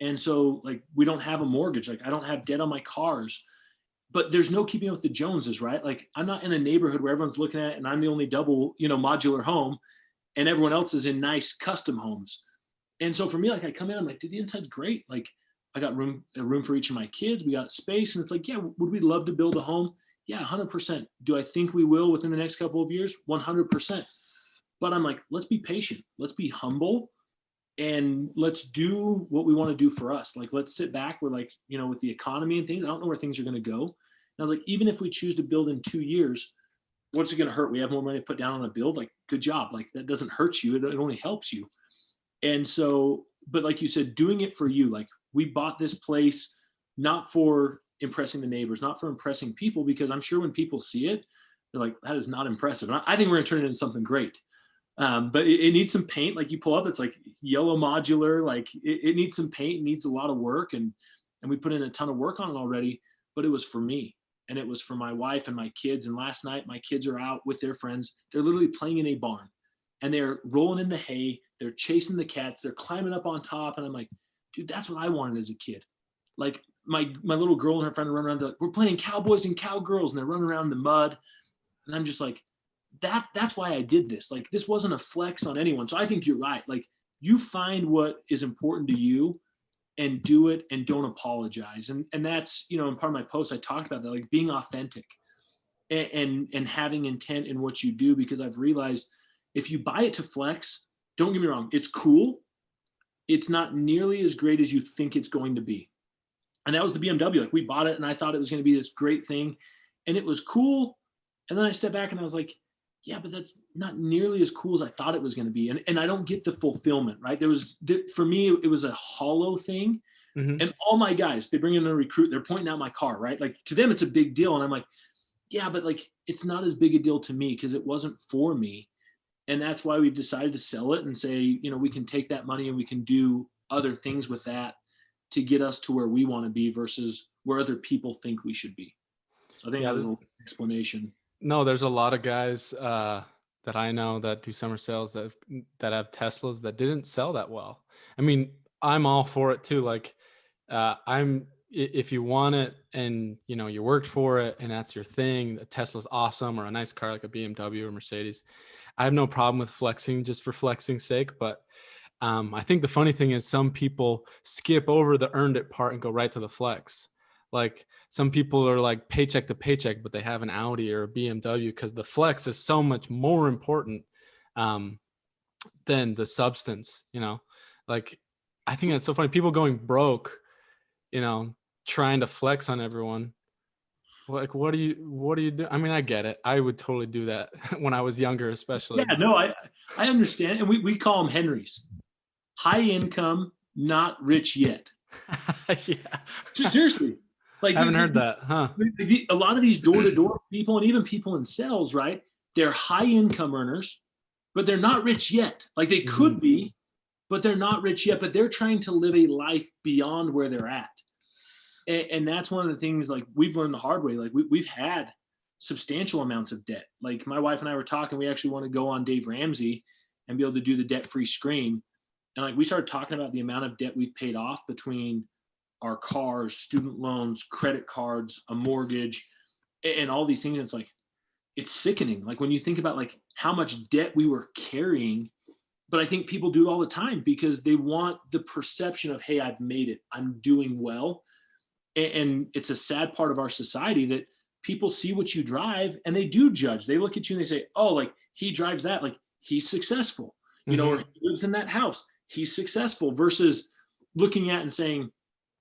And so, like, we don't have a mortgage. Like, I don't have debt on my cars. But there's no keeping up with the Joneses, right? Like, I'm not in a neighborhood where everyone's looking at it and I'm the only double, modular home, and everyone else is in nice custom homes. And so for me, like, I come in, I'm like, dude, the inside's great. Like, I got a room for each of my kids. We got space. And it's like, yeah, would we love to build a home? Yeah, 100%. Do I think we will within the next couple of years? 100%. But I'm like, let's be patient. Let's be humble. And let's do what we want to do for us. Like, let's sit back. We're like, with the economy and things, I don't know where things are going to go. And I was like, even if we choose to build in 2 years, what's it going to hurt? We have more money to put down on a build. Like, good job. Like, that doesn't hurt you. It only helps you. And so, but like you said, doing it for you. Like, we bought this place not for impressing the neighbors, not for impressing people, because I'm sure when people see it, they're like, that is not impressive. And I think we're going to turn it into something great. But it needs some paint. Like, you pull up, it's like yellow modular. Like, it needs some paint, it needs a lot of work. And we put in a ton of work on it already, but it was for me. And it was for my wife and my kids. And last night, my kids are out with their friends. They're literally playing in a barn, and they're rolling in the hay. They're chasing the cats. They're climbing up on top. And I'm like, dude, that's what I wanted as a kid. Like, my little girl and her friend run around. They're like, we're playing cowboys and cowgirls. And they're running around in the mud. And I'm just like, that's why I did this. Like, this wasn't a flex on anyone. So I think you're right. Like, you find what is important to you and do it, and don't apologize. And that's, in part of my post, I talked about that, like, being authentic and having intent in what you do, because I've realized if you buy it to flex, don't get me wrong, it's cool. It's not nearly as great as you think it's going to be. And that was the BMW. Like, we bought it and I thought it was going to be this great thing, and it was cool. And then I stepped back and I was like, yeah, but that's not nearly as cool as I thought it was going to be. And I don't get the fulfillment, right? For me, it was a hollow thing. Mm-hmm. And all my guys, they bring in a recruit, they're pointing out my car, right? Like, to them, it's a big deal. And I'm like, yeah, but like, it's not as big a deal to me because it wasn't for me. And that's why we've decided to sell it and say, we can take that money and we can do other things with that to get us to where we want to be versus where other people think we should be. So I think that was an explanation. No, there's a lot of guys that I know that do summer sales that have Teslas that didn't sell that well. I mean, I'm all for it too. Like, if you want it and you worked for it and that's your thing, a Tesla's awesome, or a nice car like a BMW or Mercedes. I have no problem with flexing just for flexing's sake. But I think the funny thing is some people skip over the earned it part and go right to the flex. Like, some people are like paycheck to paycheck, but they have an Audi or a BMW because the flex is so much more important than the substance, Like, I think that's so funny. People going broke, trying to flex on everyone. Like, what do you do? I mean, I get it. I would totally do that when I was younger, especially. Yeah, no, I understand. And we call them Henrys. High income, not rich yet. Yeah. Seriously. Like, I haven't heard that, huh? A lot of these door-to-door people, and even people in sales, right? They're high income earners, but they're not rich yet. Like, they could be, but they're not rich yet. But they're trying to live a life beyond where they're at. And that's one of the things, like, we've learned the hard way. Like, we've had substantial amounts of debt. Like, my wife and I were talking, we actually want to go on Dave Ramsey and be able to do the debt-free screen. And like, we started talking about the amount of debt we've paid off between our cars, student loans, credit cards, a mortgage, and all these things. It's like, it's sickening. Like when you think about like how much debt we were carrying, but I think people do it all the time because they want the perception of, hey, I've made it, I'm doing well. And it's a sad part of our society that people see what you drive and they do judge. They look at you and they say, oh, like he drives that, like he's successful, or he lives in that house, he's successful, versus looking at and saying,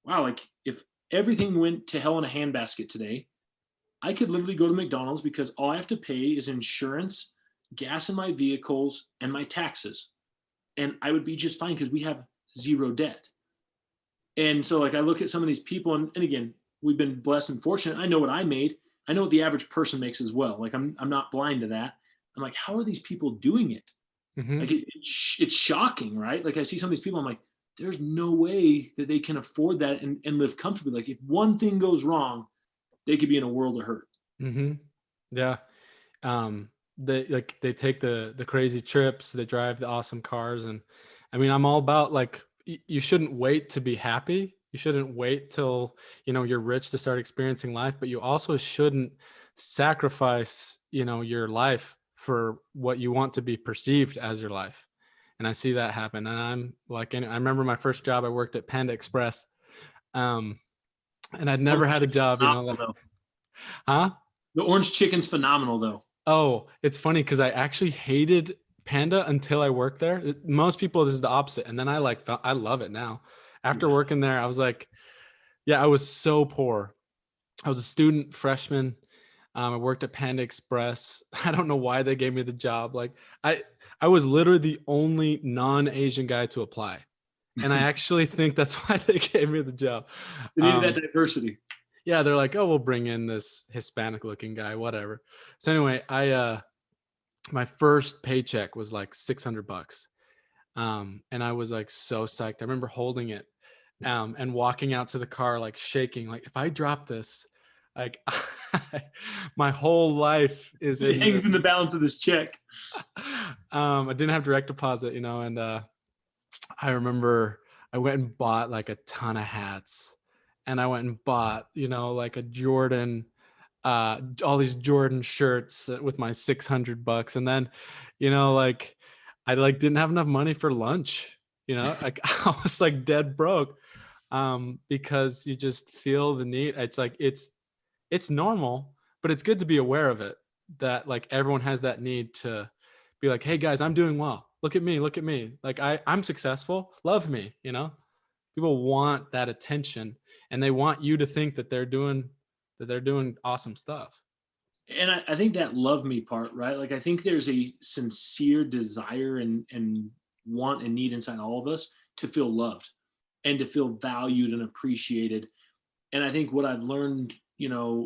wow, like if everything went to hell in a handbasket today, I could literally go to McDonald's because all I have to pay is insurance, gas in my vehicles, and my taxes. And I would be just fine because we have zero debt. And so like I look at some of these people and again, we've been blessed and fortunate. I know what I made. I know what the average person makes as well. Like I'm not blind to that. I'm like, how are these people doing it? Like it's shocking, right? Like I see some of these people, I'm like, there's no way that they can afford that and live comfortably. Like if one thing goes wrong, they could be in a world of hurt. Yeah. They take the crazy trips, they drive the awesome cars. And I mean, I'm all about like, you shouldn't wait to be happy. You shouldn't wait till, you're rich to start experiencing life, but you also shouldn't sacrifice, your life for what you want to be perceived as your life. And I see that happen. And I'm like, I remember my first job, I worked at Panda Express. And I'd never had a job, like, huh? The orange chicken's phenomenal though. Oh, it's funny because I actually hated Panda until I worked there. Most people, this is the opposite. And then I love it now. After working there, I was like, yeah, I was so poor. I was a student freshman. I worked at Panda Express. I don't know why they gave me the job. Like I was literally the only non-Asian guy to apply. And I actually think that's why they gave me the job. They needed that diversity. Yeah, they're like, oh, we'll bring in this Hispanic looking guy, whatever. So anyway, my first paycheck was like $600. And I was like so psyched. I remember holding it and walking out to the car, like shaking, like if I drop this, like my whole life is it hangs in the balance of this check. I didn't have direct deposit, and I remember I went and bought like a ton of hats. And I went and bought, like a Jordan, all these Jordan shirts with my $600. And then, like I like didn't have enough money for lunch, like I was like dead broke, because you just feel the need. It's like, it's normal, but it's good to be aware of it, that like everyone has that need to be like, hey guys, I'm doing well. Look at me. Like I'm successful. Love me, People want that attention and they want you to think that they're doing awesome stuff. And I think that love me part, right? Like I think there's a sincere desire and want and need inside all of us to feel loved and to feel valued and appreciated. And I think what I've learned,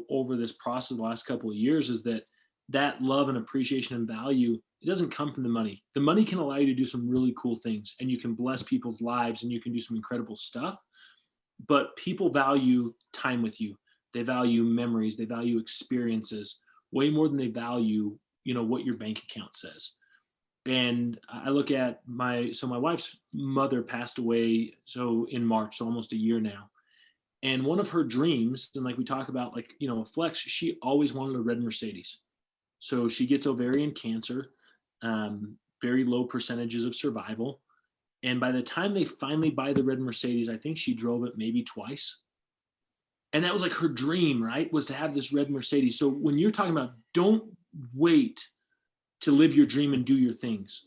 over this process the last couple of years is that love and appreciation and value, it doesn't come from the money. The money can allow you to do some really cool things and you can bless people's lives and you can do some incredible stuff. But people value time with you. They value memories. They value experiences way more than they value, what your bank account says. And I look at my wife's mother passed away. So in March, so almost a year now. And one of her dreams, and like we talk about, like, a flex, she always wanted a red Mercedes. So she gets ovarian cancer, very low percentages of survival. And by the time they finally buy the red Mercedes, I think she drove it maybe twice. And that was like her dream, right? Was to have this red Mercedes. So when you're talking about don't wait to live your dream and do your things.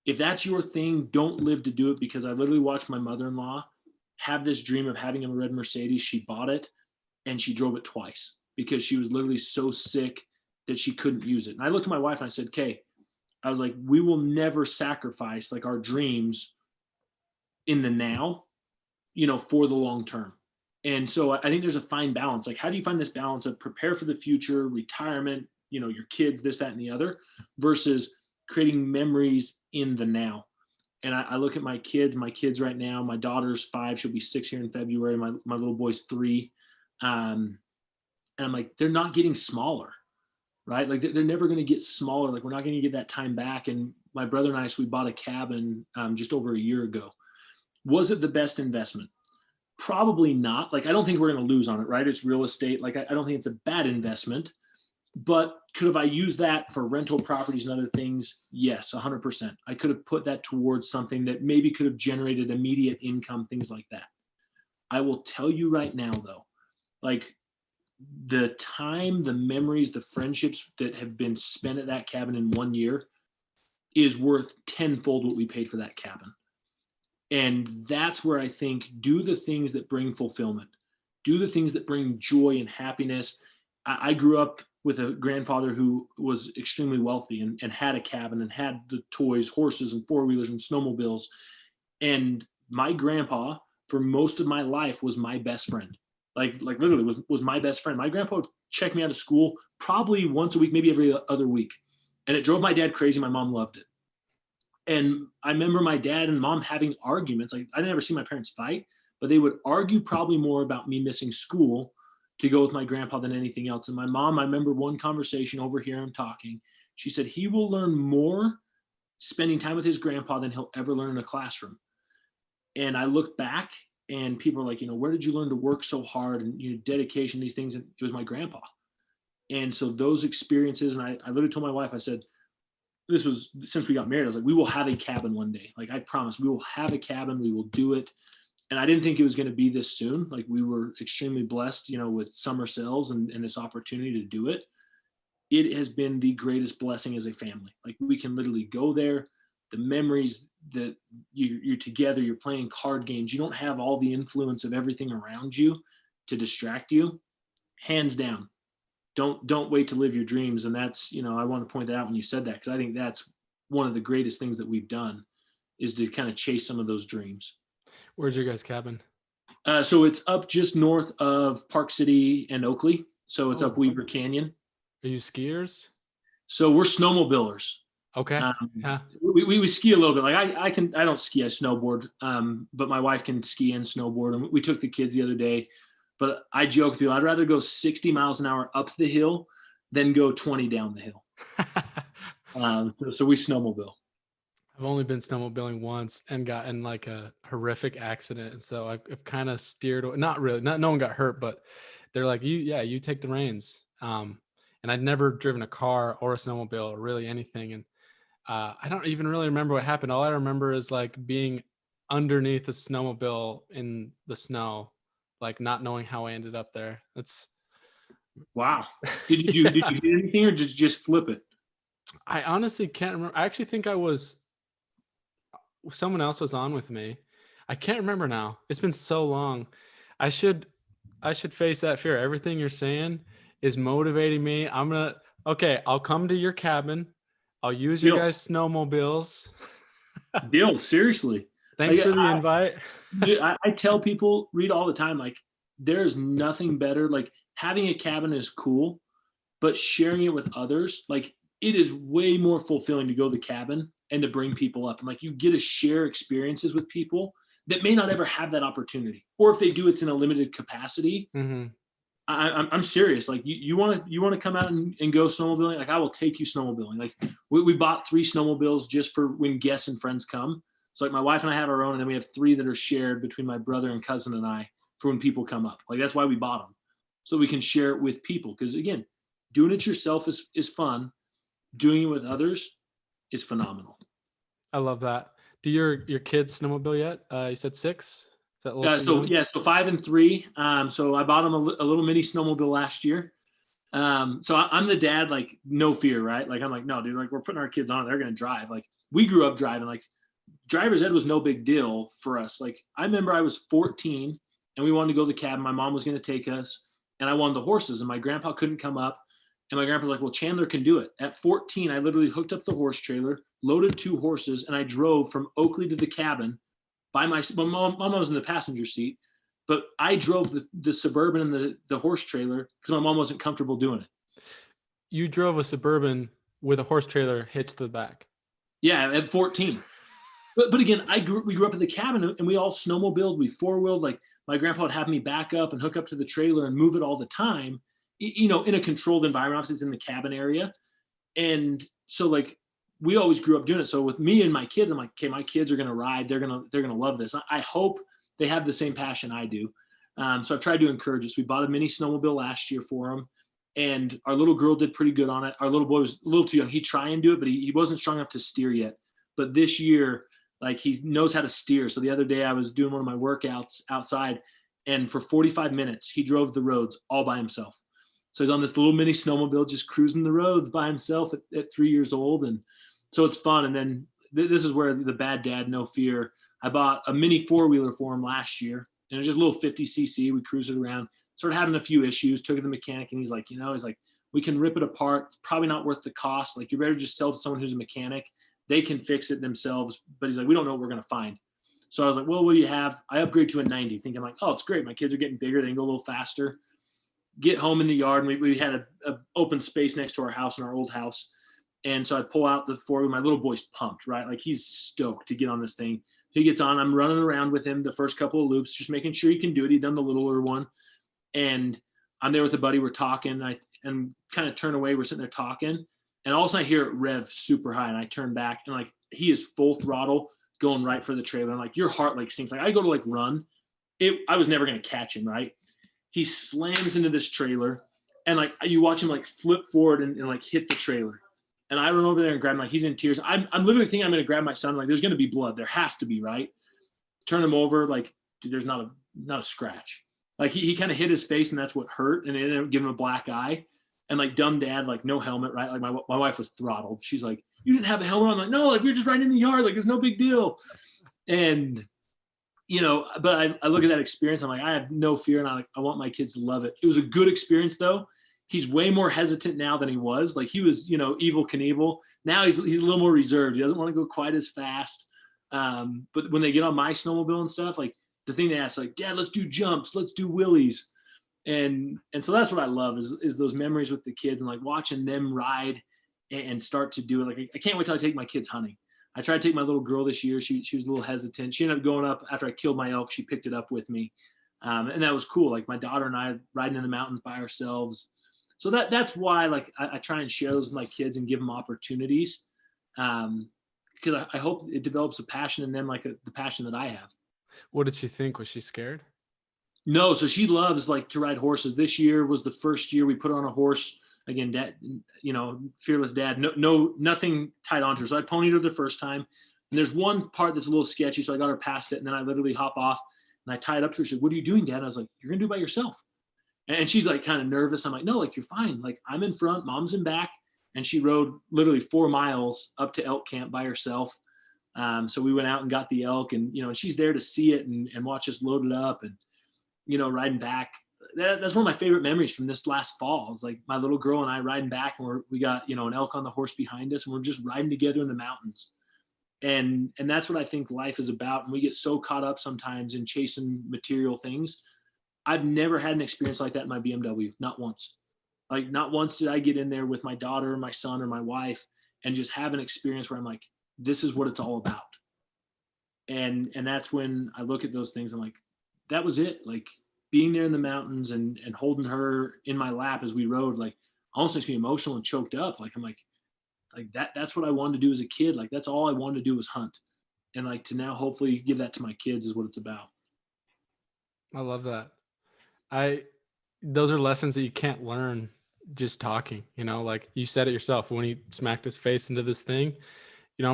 If that's your thing, don't live to do it, because I literally watched my mother-in-law have this dream of having a red Mercedes. She bought it and she drove it twice because she was literally so sick that she couldn't use it. And I looked at my wife and I said, "Okay," I was like, "we will never sacrifice like our dreams in the now, for the long term." And so I think there's a fine balance. Like, how do you find this balance of prepare for the future, retirement, your kids, this, that, and the other, versus creating memories in the now? And I look at my kids right now, my daughter's 5, she'll be 6 here in February. My little boy's 3. And I'm like, they're not getting smaller, right? Like they're never going to get smaller. Like we're not going to get that time back. And my brother and I, so we bought a cabin just over a year ago. Was it the best investment? Probably not. Like, I don't think we're going to lose on it, right? It's real estate. Like, I don't think it's a bad investment, but could have I used that for rental properties and other things? Yes, 100%. I could have put that towards something that maybe could have generated immediate income, things like that. I will tell you right now, though, like, the time, the memories, the friendships that have been spent at that cabin in 1 year is worth tenfold what we paid for that cabin. And that's where I think, do the things that bring fulfillment, do the things that bring joy and happiness. I grew up with a grandfather who was extremely wealthy and had a cabin and had the toys, horses and four-wheelers and snowmobiles. And my grandpa, for most of my life, was my best friend. Like literally was my best friend. My grandpa would check me out of school probably once a week, maybe every other week. And it drove my dad crazy. My mom loved it. And I remember my dad and mom having arguments. Like, I never see my parents fight, but they would argue probably more about me missing school to go with my grandpa than anything else. And my mom, I remember one conversation over here, I'm talking. She said he will learn more spending time with his grandpa than he'll ever learn in a classroom. And I look back and people are like, where did you learn to work so hard and dedication, these things? And it was my grandpa. And so those experiences, and I literally told my wife, I said, this was since we got married, I was like, we will have a cabin one day. Like, I promise we will have a cabin. We will do it. And I didn't think it was going to be this soon. Like, we were extremely blessed, with summer sales and this opportunity to do it. It has been the greatest blessing as a family. Like, we can literally go there. The memories that you're together, you're playing card games. You don't have all the influence of everything around you to distract you. Hands down. Don't wait to live your dreams. And that's, I want to point that out when you said that, because I think that's one of the greatest things that we've done, is to kind of chase some of those dreams. Where's your guys' cabin? So it's up just north of Park City and Oakley. So it's up Weaver Canyon. Are you skiers? So we're snowmobilers. Okay. Yeah. We ski a little bit. Like, I don't ski, I snowboard. But my wife can ski and snowboard. And we took the kids the other day. But I joke with people, I'd rather go 60 miles an hour up the hill than go 20 down the hill. So we snowmobile. I've only been snowmobiling once and got in like a horrific accident. So I've kind of steered, not really, no one got hurt, but they're like, you take the reins. And I'd never driven a car or a snowmobile or really anything. And I don't even really remember what happened. All I remember is like being underneath a snowmobile in the snow, like not knowing how I ended up there. That's wow. Did you hit anything or just flip it? I honestly can't remember. I actually think someone else was on with me. I can't remember now. It's been so long. I should face that fear. Everything you're saying is motivating me. I'll come to your cabin. I'll use your guys' snowmobiles. Deal, seriously. Thanks for the invite. I tell people, read all the time, like, there's nothing better. Like, having a cabin is cool, but sharing it with others, like, it is way more fulfilling to go to the cabin and to bring people up. And like, you get to share experiences with people that may not ever have that opportunity. Or if they do, it's in a limited capacity. Mm-hmm. I'm serious. Like, you want to come out and go snowmobiling? Like, I will take you snowmobiling. Like, we bought 3 snowmobiles just for when guests and friends come. So like, my wife and I have our own, and then we have 3 that are shared between my brother and cousin and I for when people come up. Like, that's why we bought them, so we can share it with people. Because again, doing it yourself is fun. Doing it with others is phenomenal. I love that. Do your kids snowmobile yet? You said 6? So 5 and 3. So I bought them a little mini snowmobile last year. So I'm the dad, like, no fear, right? Like, I'm like, no, dude, like, we're putting our kids on, they're going to drive. Like, we grew up driving, like, driver's ed was no big deal for us. Like, I remember I was 14 and we wanted to go to the cabin. My mom was going to take us, and I wanted the horses, and my grandpa couldn't come up. And my grandpa was like, well, Chandler can do it. At 14, I literally hooked up the horse trailer, loaded 2 horses, and I drove from Oakley to the cabin by my mom was in the passenger seat, but I drove the Suburban and the horse trailer because my mom wasn't comfortable doing it. You drove a Suburban with a horse trailer hitched to the back. Yeah, at 14. But again, we grew up in the cabin, and we all snowmobiled. We 4-wheeled. Like, my grandpa would have me back up and hook up to the trailer and move it all the time, in a controlled environment. Obviously, it's in the cabin area. And so, like, we always grew up doing it. So with me and my kids, I'm like, okay, my kids are going to ride. They're going to love this. I hope they have the same passion I do. So I've tried to encourage us. We bought a mini snowmobile last year for them, and our little girl did pretty good on it. Our little boy was a little too young. He'd try and do it, but he wasn't strong enough to steer yet. But this year, like, he knows how to steer. So the other day I was doing one of my workouts outside, and for 45 minutes, he drove the roads all by himself. So he's on this little mini snowmobile, just cruising the roads by himself at 3 years old. And so it's fun. And then this is where the bad dad, no fear. I bought a mini 4-wheeler for him last year, and it's just a little 50cc. We cruised it around, started having a few issues, took it to the mechanic, and he's like, we can rip it apart. It's probably not worth the cost. Like, you better just sell to someone who's a mechanic. They can fix it themselves. But he's like, we don't know what we're going to find. So I was like, well, what do you have? I upgrade to a 90, thinking like, oh, it's great. My kids are getting bigger. They can go a little faster. Get home in the yard, and we had a open space next to our house, in our old house. And so I pull out the 4-wheel. My little boy's pumped, right? Like, he's stoked to get on this thing. He gets on. I'm running around with him the first couple of loops, just making sure he can do it. He'd done the littler one. And I'm there with a buddy. We're talking. And kind of turn away. We're sitting there talking. And all of a sudden I hear it rev super high. And I turn back, and like, he is full throttle going right for the trailer. I'm like, your heart like sinks. Like, I go to like run. I was never going to catch him, right? He slams into this trailer, and like, you watch him like flip forward and like hit the trailer. And I run over there and grab him. Like, he's in tears. I'm literally thinking I'm going to grab my son. Like, there's going to be blood. There has to be, right? Turn him over. Like, dude, there's not a scratch. Like, he kind of hit his face, and that's what hurt. And it ended up giving him a black eye. And like, dumb dad, like, no helmet, right? Like, my wife was throttled. She's like, you didn't have a helmet on. I'm like, no, like, we were just riding in the yard. Like, there's no big deal. And, but I look at that experience. I'm like, I have no fear, and I want my kids to love it. It was a good experience, though. He's way more hesitant now than he was. Like, he was, Evel Knievel. Now he's a little more reserved. He doesn't want to go quite as fast. But when they get on my snowmobile and stuff, like, the thing they ask, like, Dad, let's do jumps, let's do wheelies. And so that's what I love is those memories with the kids, and like, watching them ride and start to do it. Like, I can't wait till I take my kids hunting. I tried to take my little girl this year. She was a little hesitant. She ended up going up after I killed my elk. She picked it up with me. And that was cool. Like, my daughter and I riding in the mountains by ourselves. So that's why, like, I try and share those with my kids and give them opportunities. Because I hope it develops a passion in them, like the passion that I have. What did she think? Was she scared? No. So she loves, like, to ride horses. This year was the first year we put her on a horse. Again, dad, fearless dad, no, nothing tied onto her. So I ponied her the first time, and there's one part that's a little sketchy. So I got her past it, and then I literally hop off and I tie it up to her. She said, "What are you doing, Dad?" And I was like, "You're going to do it by yourself." And she's like kind of nervous. I'm like, "No, like, you're fine. Like, I'm in front, Mom's in back." And she rode literally 4 miles up to elk camp by herself. So we went out and got the elk, and, she's there to see it and watch us load it up, and, riding back. That's one of my favorite memories from this last fall. It's like my little girl and I riding back, and we got, an elk on the horse behind us, and we're just riding together in the mountains. And that's what I think life is about. And we get so caught up sometimes in chasing material things. I've never had an experience like that in my BMW. Not once. Like, not once did I get in there with my daughter, my son, or my wife and just have an experience where I'm like, this is what it's all about. And that's when I look at those things. I'm like, that was it. Like, being there in the mountains and holding her in my lap as we rode, like, almost makes me emotional and choked up. Like, I'm like that's what I wanted to do as a kid. Like, that's all I wanted to do was hunt. And like, to now hopefully give that to my kids is what it's about. I love that. Those are lessons that you can't learn just talking, like you said it yourself, when he smacked his face into this thing,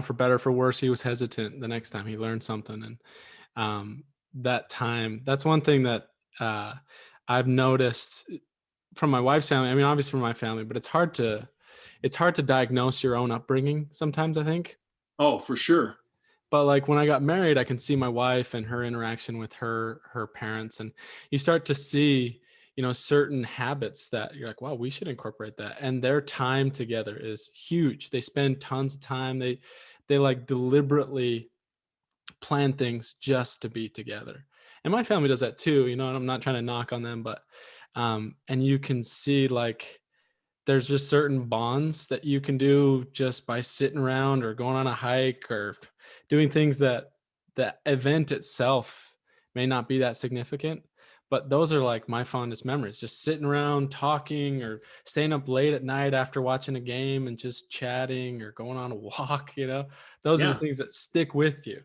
for better or for worse, he was hesitant. The next time he learned something. And that's one thing that I've noticed from my wife's family. I mean, obviously from my family, but it's hard to diagnose your own upbringing sometimes, I think. Oh, for sure. But like, when I got married, I can see my wife and her interaction with her parents, and you start to see, certain habits that you're like, wow, we should incorporate that. And their time together is huge. They spend tons of time. They like deliberately plan things just to be together. And my family does that too, and I'm not trying to knock on them, but and you can see, like, there's just certain bonds that you can do just by sitting around or going on a hike or doing things that the event itself may not be that significant. But those are like my fondest memories, just sitting around talking or staying up late at night after watching a game and just chatting or going on a walk, Those are the things that stick with you.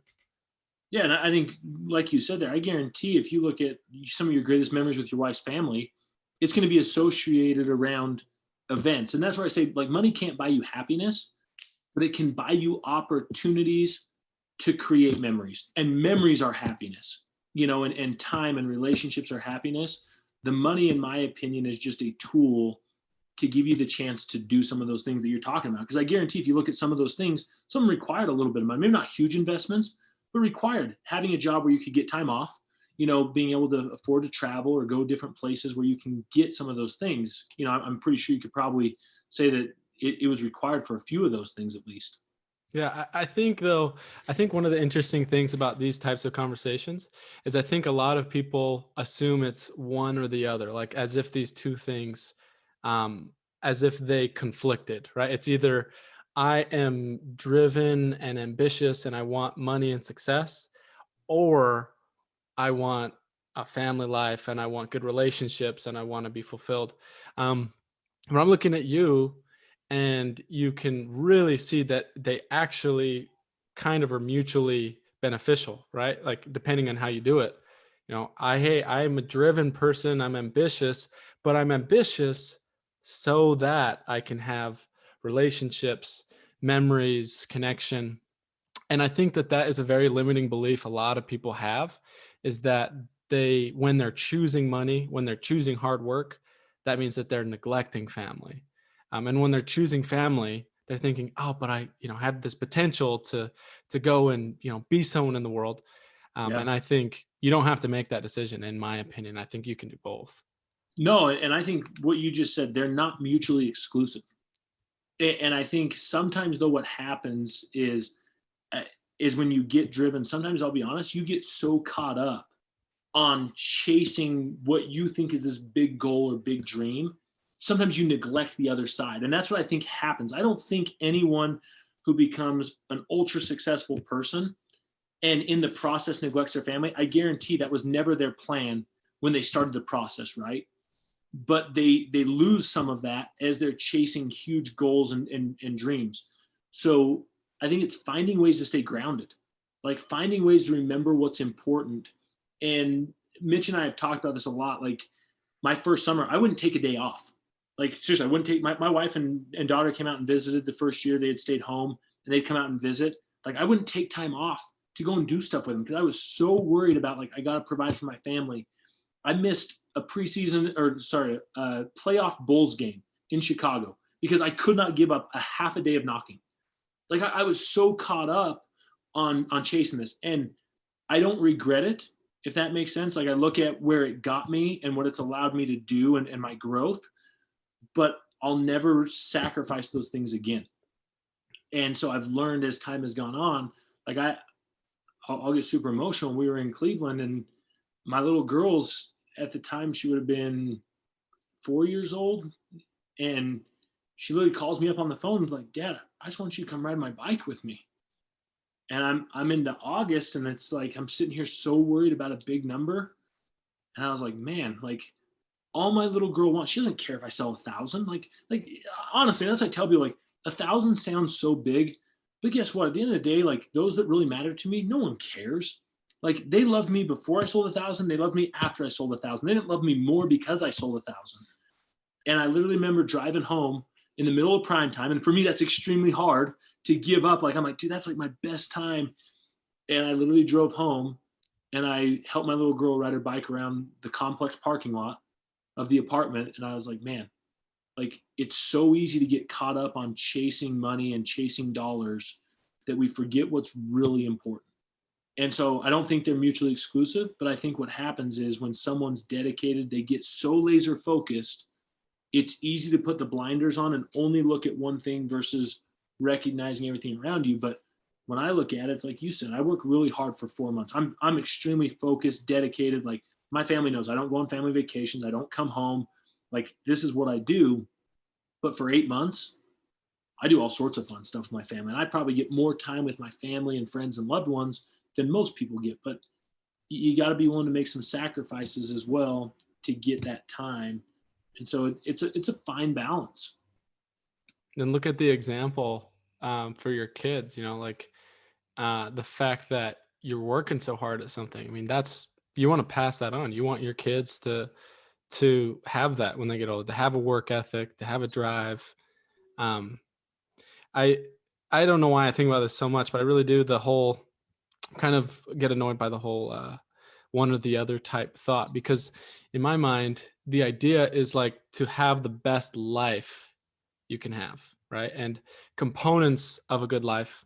Yeah, and I think, like you said there, I guarantee if you look at some of your greatest memories with your wife's family, it's going to be associated around events. And that's where I say, like, money can't buy you happiness, but it can buy you opportunities to create memories. And memories are happiness, and time and relationships are happiness. The money, in my opinion, is just a tool to give you the chance to do some of those things that you're talking about. Because I guarantee if you look at some of those things, some required a little bit of money, maybe not huge investments, but required having a job where you could get time off, being able to afford to travel or go different places where you can get some of those things. I'm pretty sure you could probably say that it was required for a few of those things at least. Yeah, I think though, I think one of the interesting things about these types of conversations is I think a lot of people assume it's one or the other, like as if these two things, um, as if they conflicted, right? It's either I am driven and ambitious and I want money and success, or I want a family life and I want good relationships and I want to be fulfilled. Um, when I'm looking at you, and you can really see that they actually kind of are mutually beneficial, right? Like depending on how you do it. Hey, I'm a driven person, I'm ambitious, but I'm ambitious so that I can have relationships, memories, connection. And I think that that is a very limiting belief a lot of people have, is that when they're choosing money, when they're choosing hard work, that means that they're neglecting family. And when they're choosing family, they're thinking, oh, but I, have this potential to go and, be someone in the world. Yeah. And I think you don't have to make that decision, in my opinion. I think you can do both. No, and I think what you just said, they're not mutually exclusive. And I think sometimes though what happens uh, is when you get driven, sometimes I'll be honest, you get so caught up on chasing what you think is this big goal or big dream, sometimes you neglect the other side. And that's what I think happens. I don't think anyone who becomes an ultra successful person and in the process neglects their family, I guarantee that was never their plan when they started the process, right? But they lose some of that as they're chasing huge goals and dreams. So I think it's finding ways to stay grounded, like finding ways to remember what's important. And Mitch and I have talked about this a lot. Like my first summer, I wouldn't take a day off. Like seriously, I wouldn't take my wife and daughter came out and visited the first year. They had stayed home and they'd come out and visit. Like I wouldn't take time off to go and do stuff with them because I was so worried about like I got to provide for my family. I missed a playoff Bulls game in Chicago because I could not give up a half a day of knocking. Like I was so caught up on chasing this, and I don't regret it, if that makes sense. Like I look at where it got me and what it's allowed me to do and my growth, but I'll never sacrifice those things again. And so I've learned as time has gone on, like I'll get super emotional. We were in Cleveland and my little girl's at the time, she would have been 4 years old. And she literally calls me up on the phone and is like, Dad, I just want you to come ride my bike with me. And I'm into August and it's like I'm sitting here so worried about a big number. And I was like, man, like all my little girl wants, she doesn't care if I sell 1,000. Like honestly, that's what I tell people, like 1,000 sounds so big. But guess what? At the end of the day, like those that really matter to me, no one cares. Like they loved me before I sold 1,000. They loved me after I sold 1,000. They didn't love me more because I sold 1,000. And I literally remember driving home in the middle of prime time. And for me, that's extremely hard to give up. Like I'm like, dude, that's like my best time. And I literally drove home and I helped my little girl ride her bike around the complex parking lot of the apartment. And I was like, man, like it's so easy to get caught up on chasing money and chasing dollars that we forget what's really important. And so I don't think they're mutually exclusive, but I think what happens is when someone's dedicated, they get so laser focused, it's easy to put the blinders on and only look at one thing versus recognizing everything around you. But when I look at it, it's like you said, I work really hard for 4 months. I'm extremely focused, dedicated. Like my family knows I don't go on family vacations. I don't come home. Like this is what I do. But for 8 months, I do all sorts of fun stuff with my family. And I probably get more time with my family and friends and loved ones than most people get. But you got to be willing to make some sacrifices as well to get that time. And so it's a fine balance. And look at the example for your kids, like the fact that you're working so hard at something. I mean, you want to pass that on. You want your kids to have that when they get old, to have a work ethic, to have a drive. Um, I I don't know why I think about this so much, but I really do. The whole kind of get annoyed by the whole one or the other type thought, because in my mind, the idea is like to have the best life you can have, right? And components of a good life,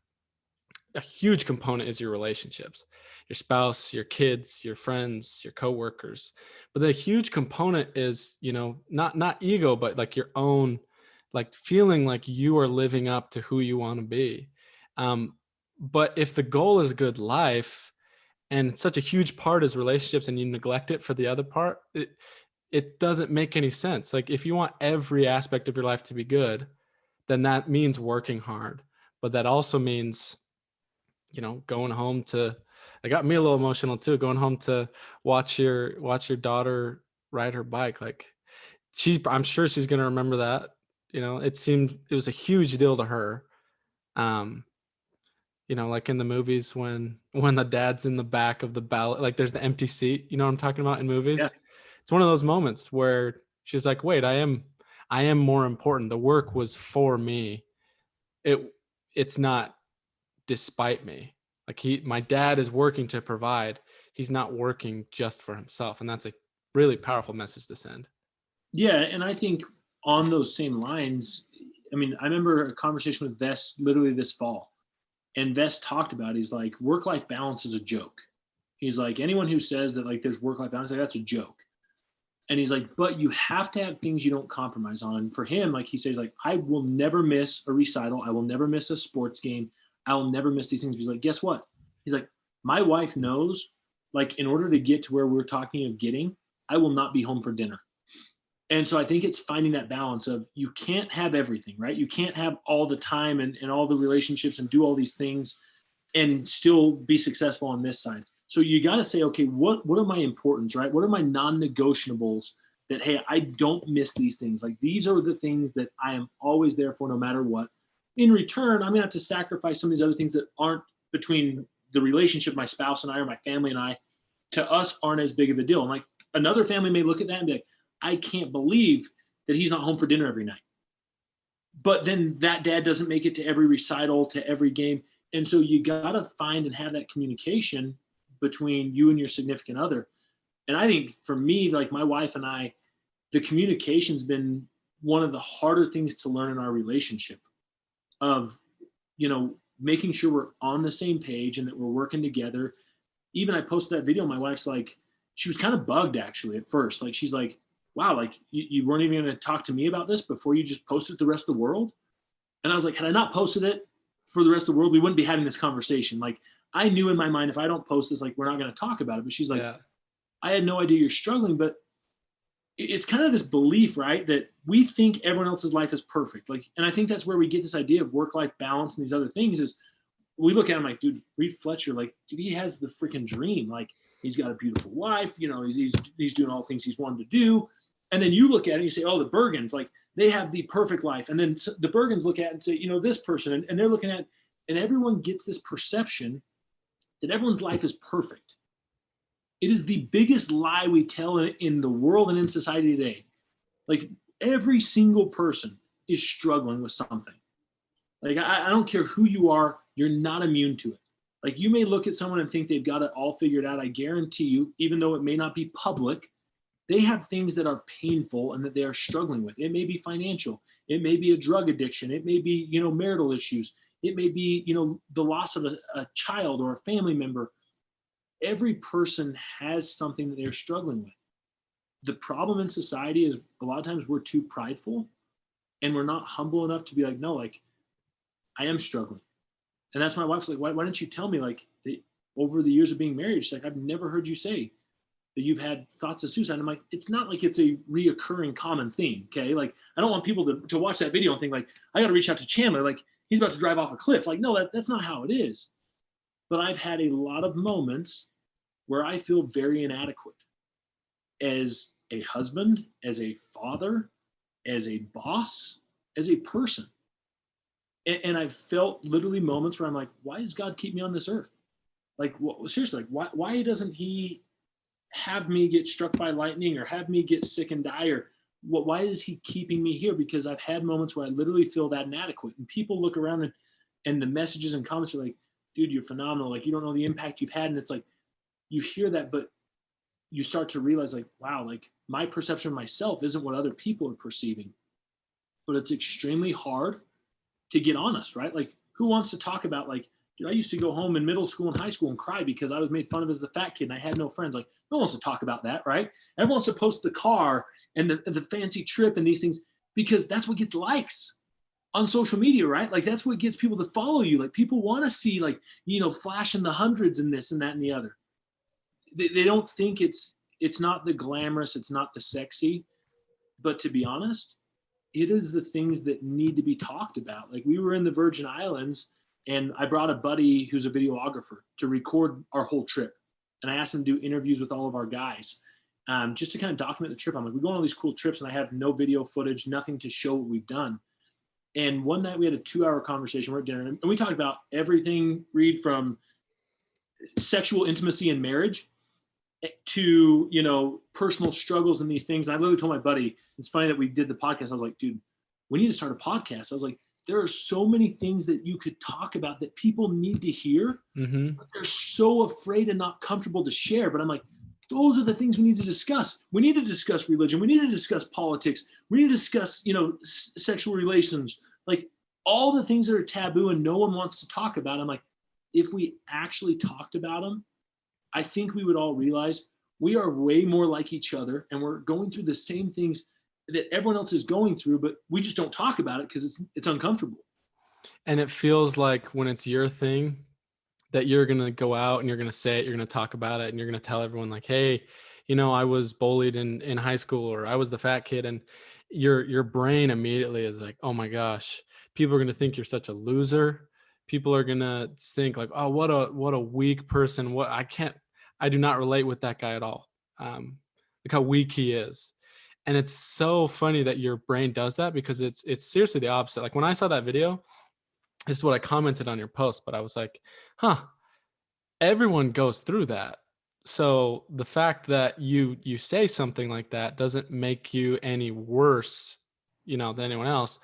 a huge component is your relationships, your spouse, your kids, your friends, your coworkers. But the huge component is, not ego, but like your own, like feeling like you are living up to who you want to be. Um, but if the goal is a good life, and such a huge part is relationships, and you neglect it for the other part, it doesn't make any sense. Like if you want every aspect of your life to be good, then that means working hard. But that also means, going home to, I got me a little emotional too, going home to watch your daughter ride her bike. Like I'm sure she's going to remember that. It was a huge deal to her. Um, like in the movies when the dad's in the back of the ballot, like there's the empty seat, you know what I'm talking about in Yeah. movies? It's one of those moments where she's like, wait, I am more important. The work was for me. It's not despite me. Like my dad is working to provide. He's not working just for himself. And that's a really powerful message to send. Yeah, and I think on those same lines, I mean, I remember a conversation with Vest literally this fall, and Vest talked about, he's like, work-life balance is a joke. He's like, anyone who says that like there's work-life balance, like that's a joke. And he's like, but you have to have things you don't compromise on. And for him, like he says, like, I will never miss a recital. I will never miss a sports game. I will never miss these things. He's like, guess what? He's like, my wife knows, like, in order to get to where we're talking of getting, I will not be home for dinner. And so I think it's finding that balance of, you can't have everything, right? You can't have all the time and all the relationships and do all these things and still be successful on this side. So you got to say, okay, what are my importance, right? What are my non-negotiables that, hey, I don't miss these things. Like these are the things that I am always there for no matter what. In return, I'm going to have to sacrifice some of these other things that aren't between the relationship my spouse and I or my family and I, to us, aren't as big of a deal. And like another family may look at that and be like, I can't believe that he's not home for dinner every night. But then that dad doesn't make it to every recital, to every game. And so you got to find and have that communication between you and your significant other. And I think for me, like my wife and I, the communication's been one of the harder things to learn in our relationship, of, making sure we're on the same page and that we're working together. Even I posted that video, my wife's like, she was kind of bugged actually at first. Like she's like, wow, like you weren't even going to talk to me about this before you just posted it to the rest of the world. And I was like, had I not posted it for the rest of the world, we wouldn't be having this conversation. Like I knew in my mind, if I don't post this, like we're not going to talk about it. But she's like, Yeah. I had no idea you're struggling. But it's kind of this belief, right, that we think everyone else's life is perfect. Like, and I think that's where we get this idea of work-life balance and these other things. Is we look at him like, dude, Reed Fletcher, like, dude, he has the freaking dream. Like, he's got a beautiful wife. He's doing all the things he's wanted to do. And then you look at it and you say, oh, the Burgons, like, they have the perfect life. And then the Burgons look at it and say, this person, and they're looking at, and everyone gets this perception that everyone's life is perfect. It is the biggest lie we tell in the world and in society today. Like every single person is struggling with something. Like I don't care who you are, you're not immune to it. Like you may look at someone and think they've got it all figured out. I guarantee you, even though it may not be public, they have things that are painful and that they are struggling with. It may be financial. It may be a drug addiction. It may be, marital issues. It may be, the loss of a child or a family member. Every person has something that they're struggling with. The problem in society is a lot of times we're too prideful and we're not humble enough to be like, no, like I am struggling. And that's my wife's like, why don't you tell me, like, over the years of being married, she's like, I've never heard you say that you've had thoughts of suicide. And I'm like, it's not like it's a reoccurring common theme. Okay. Like, I don't want people to watch that video and think like, I got to reach out to Chandler. Like he's about to drive off a cliff. Like, no, that's not how it is. But I've had a lot of moments where I feel very inadequate as a husband, as a father, as a boss, as a person. And I've felt literally moments where I'm like, why does God keep me on this earth? Like, seriously, like, why doesn't he have me get struck by lightning or have me get sick and die? Or why is he keeping me here? Because I've had moments where I literally feel that inadequate, and people look around and the messages and comments are like, dude, you're phenomenal. Like, you don't know the impact you've had. And it's like, you hear that, but you start to realize, like, wow, like my perception of myself isn't what other people are perceiving. But it's extremely hard to get honest, right? Like, who wants to talk about, like, dude, I used to go home in middle school and high school and cry because I was made fun of as the fat kid and I had no friends. Like, no one wants to talk about that, right? Everyone wants to post the car and the fancy trip and these things because that's what gets likes on social media, right? Like, that's what gets people to follow you. Like, people want to see, like, flashing the hundreds and this and that and the other. They don't think it's not the glamorous, it's not the sexy, but to be honest, it is the things that need to be talked about. Like, we were in the Virgin Islands and I brought a buddy who's a videographer to record our whole trip. And I asked him to do interviews with all of our guys, just to kind of document the trip. I'm like, we go on all these cool trips and I have no video footage, nothing to show what we've done. And one night we had a 2-hour conversation. We're at dinner and we talked about everything, Reed, from sexual intimacy and marriage to personal struggles and these things. And I literally told my buddy, it's funny that we did the podcast. I was like, dude, we need to start a podcast. I was like, there are so many things that you could talk about that people need to hear, but they're so afraid and not comfortable to share. But I'm like, those are the things we need to discuss. We need to discuss religion. We need to discuss politics. We need to discuss, sexual relations, like all the things that are taboo and no one wants to talk about. I'm like, if we actually talked about them, I think we would all realize we are way more like each other and we're going through the same things that everyone else is going through, but we just don't talk about it because it's uncomfortable. And it feels like when it's your thing that you're going to go out and you're going to say it, you're going to talk about it, and you're going to tell everyone like, hey, I was bullied in high school, or I was the fat kid. And your brain immediately is like, oh my gosh, people are going to think you're such a loser. People are going to think like, oh, what a weak person. I do not relate with that guy at all. Look how weak he is. And it's so funny that your brain does that, because it's seriously the opposite. Like when I saw that video, this is what I commented on your post, but I was like, everyone goes through that. So the fact that you say something like that doesn't make you any worse, than anyone else.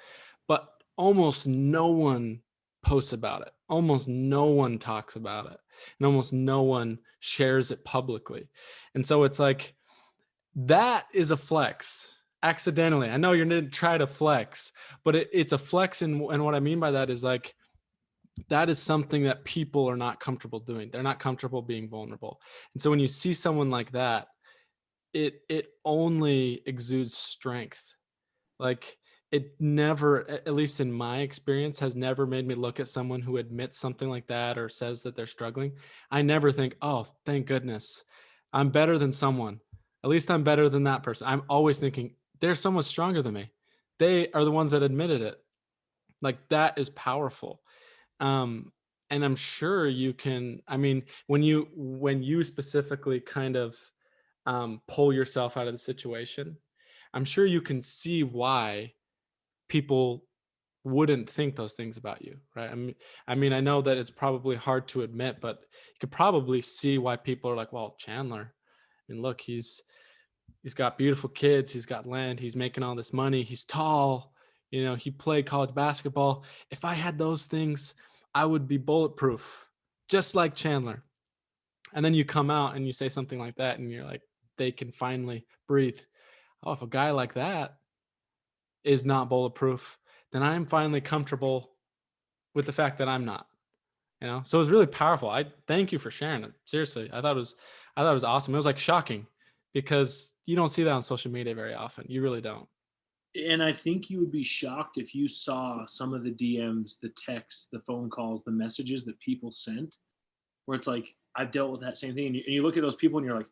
But almost no one posts about it. Almost no one talks about it. And almost no one shares it publicly. And so it's like, that is a flex accidentally. I know you're going to try to flex, but it's a flex. And what I mean by that is like, that is something that people are not comfortable doing. They're not comfortable being vulnerable. And so when you see someone like that, it only exudes strength. Like it never, at least in my experience, has never made me look at someone who admits something like that or says that they're struggling. I never think, oh, thank goodness, I'm better than someone. At least I'm better than that person. I'm always thinking there's someone stronger than me. They are the ones that admitted it. Like that is powerful. And I'm sure you can, I mean, when you specifically kind of pull yourself out of the situation, I'm sure you can see why people wouldn't think those things about you, right? I know that it's probably hard to admit, but you could probably see why people are like, well, Chandler, I mean, look, he's got beautiful kids, he's got land, he's making all this money, he's tall, he played college basketball. If I had those things, I would be bulletproof, just like Chandler. And then you come out and you say something like that and you're like, they can finally breathe. Oh, if a guy like that is not bulletproof, then I'm finally comfortable with the fact that I'm not, So it was really powerful. I thank you for sharing it. Seriously. I thought it was awesome. It was like shocking because you don't see that on social media very often. You really don't. And I think you would be shocked if you saw some of the DMs, the texts, the phone calls, the messages that people sent, where it's like, I've dealt with that same thing. And you look at those people and you're like,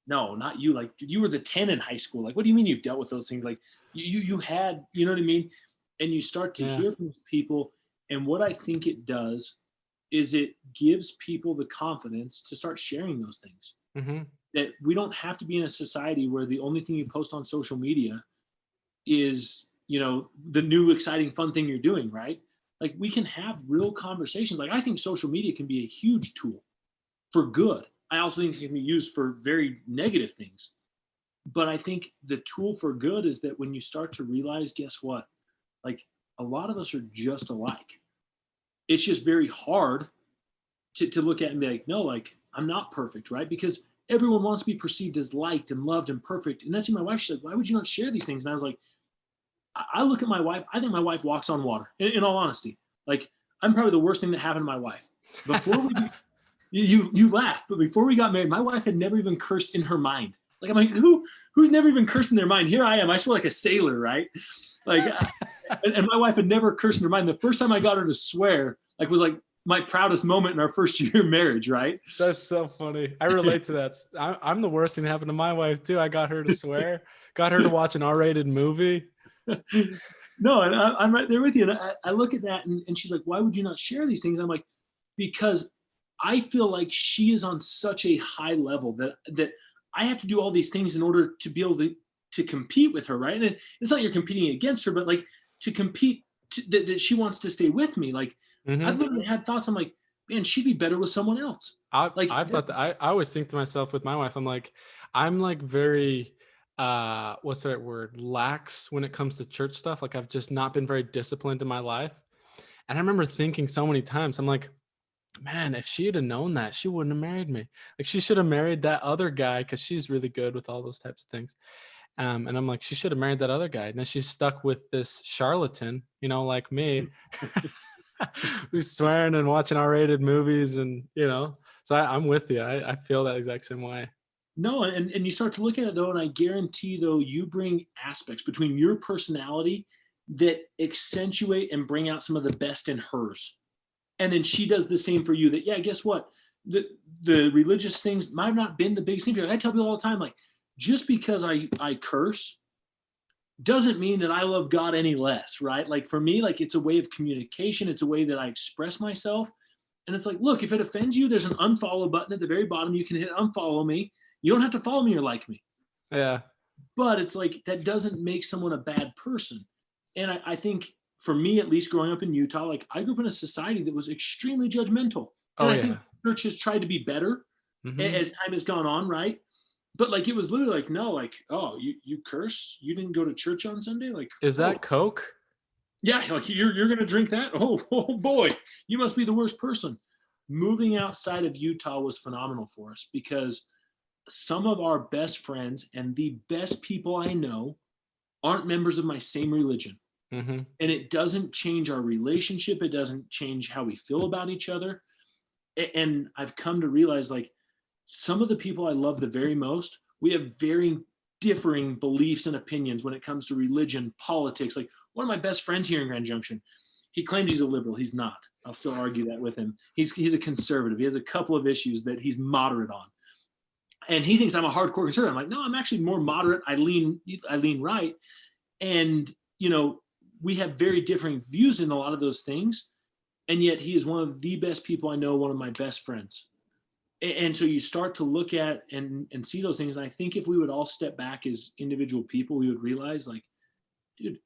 no, not you. Like, you were the 10 in high school. Like, what do you mean you've dealt with those things? Like, you had, you know what I mean? And you start to hear from people. And what I think it does is it gives people the confidence to start sharing those things. Mm-hmm. That we don't have to be in a society where the only thing you post on social media is, the new exciting fun thing you're doing, right? Like, we can have real conversations. Like, I think social media can be a huge tool for good. I also think it can be used for very negative things. But I think the tool for good is that when you start to realize, guess what? Like, a lot of us are just alike. It's just very hard to look at and be like, no, like, I'm not perfect, right? Because everyone wants to be perceived as liked and loved and perfect. And that's my wife. She's like, why would you not share these things? And I was like, I look at my wife. I think my wife walks on water. In all honesty, like, I'm probably the worst thing that happened to my wife. Before we, you laugh, but before we got married, my wife had never even cursed in her mind. Like, I'm like, who's never even cursed in their mind? Here I am. I swear like a sailor, right? Like, and my wife had never cursed in her mind. The first time I got her to swear, like, was like my proudest moment in our first year of marriage, right? That's so funny. I relate to that. I'm the worst thing that happened to my wife too. I got her to swear, got her to watch an R-rated movie. No, and I'm right there with you. And I look at that, and she's like, why would you not share these things? I'm like, because I feel like she is on such a high level that I have to do all these things in order to be able to compete with her, right? And it's not you're competing against her, but like to compete, that she wants to stay with me. Like, I've literally had thoughts. I'm like, man, she'd be better with someone else. I've thought that. I always think to myself with my wife, I'm like very, what's the right word? Lax when it comes to church stuff. Like, I've just not been very disciplined in my life. And I remember thinking so many times, I'm like, man, if she had known that, she wouldn't have married me. Like, she should have married that other guy because she's really good with all those types of things. And I'm like, she should have married that other guy. And then she's stuck with this charlatan, like me, who's swearing and watching R-rated movies. And, so I'm with you. I feel that exact same way. No, and you start to look at it, though, and I guarantee, though, you bring aspects between your personality that accentuate and bring out some of the best in hers. And then she does the same for you. That, yeah, guess what? The religious things might have not been the biggest thing for you. I tell people all the time, like, just because I curse doesn't mean that I love God any less, right? Like, for me, like, it's a way of communication. It's a way that I express myself. And it's like, look, if it offends you, there's an unfollow button at the very bottom. You can hit unfollow me. You don't have to follow me or like me. Yeah. But it's like, that doesn't make someone a bad person. And I think, for me, at least growing up in Utah, like, I grew up in a society that was extremely judgmental. And I think church has tried to be better as time has gone on, right? But like, it was literally like, no, like, oh, you curse? You didn't go to church on Sunday? Like, is that Coke? Yeah, like, you're gonna drink that? Oh boy, you must be the worst person. Moving outside of Utah was phenomenal for us, because some of our best friends and the best people I know aren't members of my same religion. And it doesn't change our relationship. It doesn't change how we feel about each other. And I've come to realize, like, some of the people I love the very most, we have very differing beliefs and opinions when it comes to religion, politics. Like, one of my best friends here in Grand Junction, he claims he's a liberal. He's not. I'll still argue that with him. He's a conservative. He has a couple of issues that he's moderate on. And he thinks I'm a hardcore conservative. I'm like, no, I'm actually more moderate. I lean right. And, we have very differing views in a lot of those things. And yet he is one of the best people I know, one of my best friends. And so you start to look at and see those things. And I think if we would all step back as individual people, we would realize, like, dude,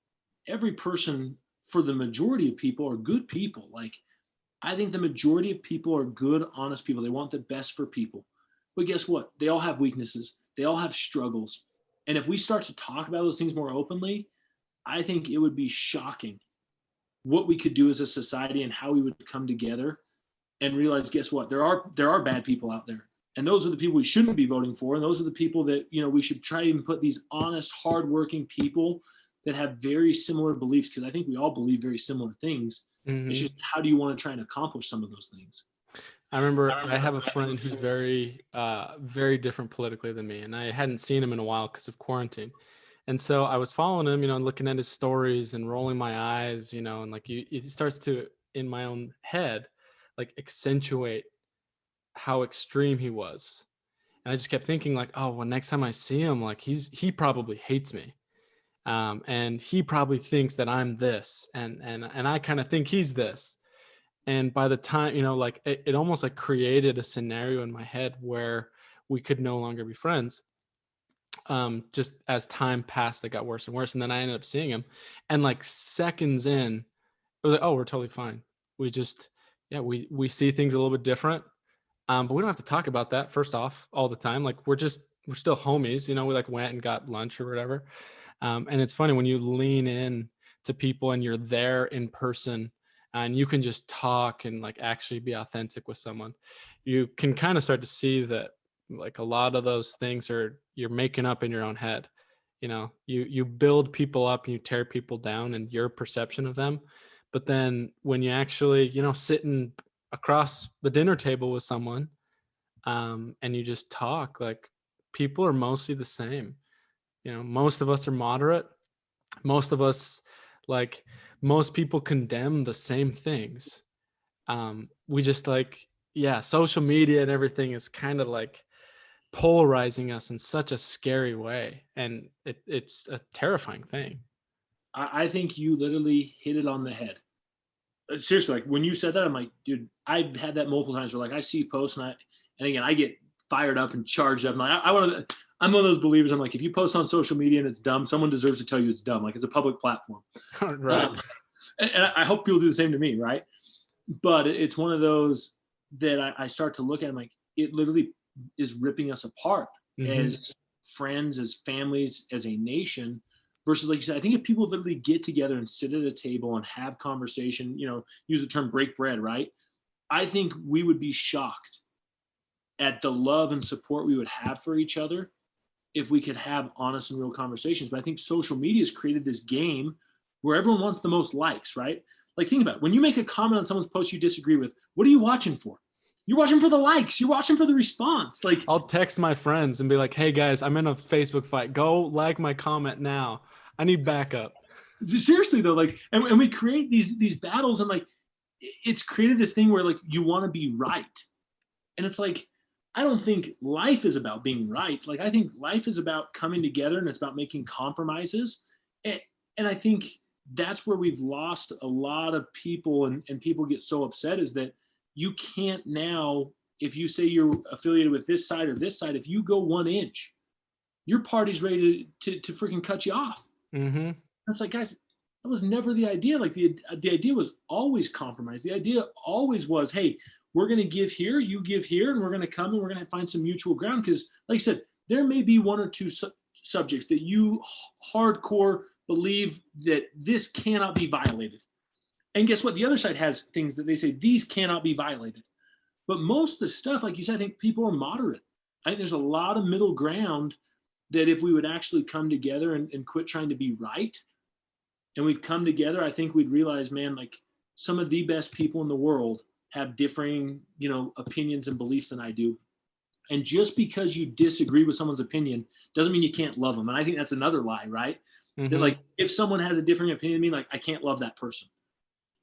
every person, for the majority of people, are good people. Like, I think the majority of people are good, honest people. They want the best for people. But guess what? They all have weaknesses. They all have struggles. And if we start to talk about those things more openly, I think it would be shocking what we could do as a society and how we would come together and realize, guess what? There are bad people out there. And those are the people we shouldn't be voting for. And those are the people that, we should try and put these honest, hardworking people that have very similar beliefs, because I think we all believe very similar things. It's just, how do you want to try and accomplish some of those things? I remember I have a friend who's very, very different politically than me, and I hadn't seen him in a while because of quarantine. And so I was following him, looking at his stories and rolling my eyes, and like, it starts to, in my own head, like, accentuate how extreme he was. And I just kept thinking, like, oh, well, next time I see him, like, he probably hates me. And he probably thinks that I'm this, and I kind of think he's this. And by the time, like, it almost like created a scenario in my head where we could no longer be friends. Just as time passed, it got worse and worse. And then I ended up seeing him, and like seconds in, it was like, oh, we're totally fine. We just, we see things a little bit different. But we don't have to talk about that first off all the time. Like we're still homies, we like went and got lunch or whatever. And it's funny when you lean in to people and you're there in person and you can just talk and like actually be authentic with someone, you can kind of start to see that like a lot of those things you're making up in your own head. You build people up and you tear people down and your perception of them. But then when you actually, sitting across the dinner table with someone, and you just talk, like people are mostly the same. Most of us are moderate. Most of us, like most people condemn the same things. We just like, yeah, social media and everything is kind of like polarizing us in such a scary way. And it's a terrifying thing. I think you literally hit it on the head. Seriously, like when you said that, I'm like, dude, I've had that multiple times where like I see posts and again, I get fired up and charged up. And I'm one of those believers. I'm like, if you post on social media and it's dumb, someone deserves to tell you it's dumb. Like it's a public platform. Right. And I hope people do the same to me. Right. But it's one of those that I start to look at. I'm like, it literally is ripping us apart as friends, as families, as a nation. Versus, like you said, I think if people literally get together and sit at a table and have conversation, use the term break bread, right? I think we would be shocked at the love and support we would have for each other if we could have honest and real conversations. But I think social media has created this game where everyone wants the most likes, right? Like think about it. When you make a comment on someone's post you disagree with, what are you watching for? You're watching for the likes. You're watching for the response. Like I'll text my friends and be like, hey guys, I'm in a Facebook fight. Go like my comment now. I need backup. Seriously though, like, and we create these battles and like, it's created this thing where like you want to be right. And it's like, I don't think life is about being right. Like I think life is about coming together and it's about making compromises. And I think that's where we've lost a lot of people and people get so upset is that you can't now, if you say you're affiliated with this side or this side, if you go 1 inch, your party's ready to freaking cut you off. Mm-hmm. It's like, guys, that was never the idea. Like the idea was always compromise. The idea always was, hey, we're going to give here, you give here, and we're going to come and we're going to find some mutual ground. Because like I said, there may be 1 or 2 subjects that you hardcore believe that this cannot be violated. And guess what? The other side has things that they say, these cannot be violated. But most of the stuff, like you said, I think people are moderate. I think there's a lot of middle ground that if we would actually come together and quit trying to be right, and we'd come together, I think we'd realize, man, like some of the best people in the world have differing, opinions and beliefs than I do. And just because you disagree with someone's opinion doesn't mean you can't love them. And I think that's another lie, right? Mm-hmm. That like, if someone has a different opinion than me, like I can't love that person.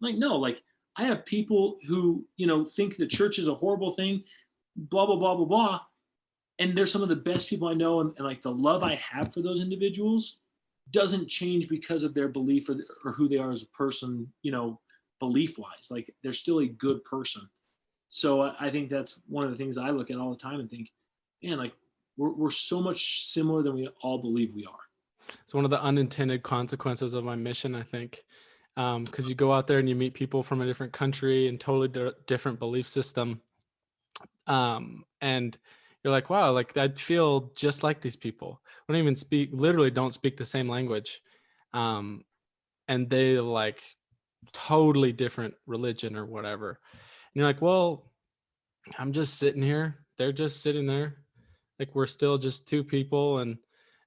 Like, no, like I have people who, think the church is a horrible thing, blah, blah, blah, blah, blah. And they're some of the best people I know. And like the love I have for those individuals doesn't change because of their belief or who they are as a person, belief wise. Like they're still a good person. So I think that's one of the things I look at all the time and think, man, like we're so much similar than we all believe we are. It's one of the unintended consequences of my mission, I think. Because you go out there and you meet people from a different country and totally different belief system. And you're like, wow, like I feel just like these people. We don't even literally don't speak the same language. And they like totally different religion or whatever. And you're like, well, I'm just sitting here. They're just sitting there. Like we're still just two people. And,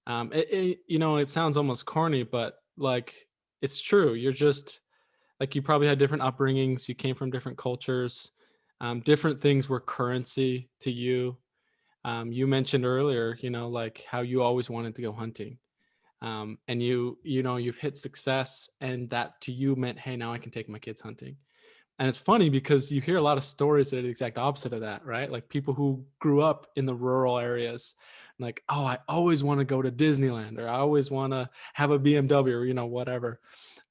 it sounds almost corny, but like, it's true. You're just like, you probably had different upbringings. You came from different cultures. Different things were currency to you. You mentioned earlier, like how you always wanted to go hunting. And you've hit success and that to you meant, hey, now I can take my kids hunting. And it's funny because you hear a lot of stories that are the exact opposite of that, right? Like people who grew up in the rural areas, like, oh, I always want to go to Disneyland, or I always want to have a BMW, or, whatever.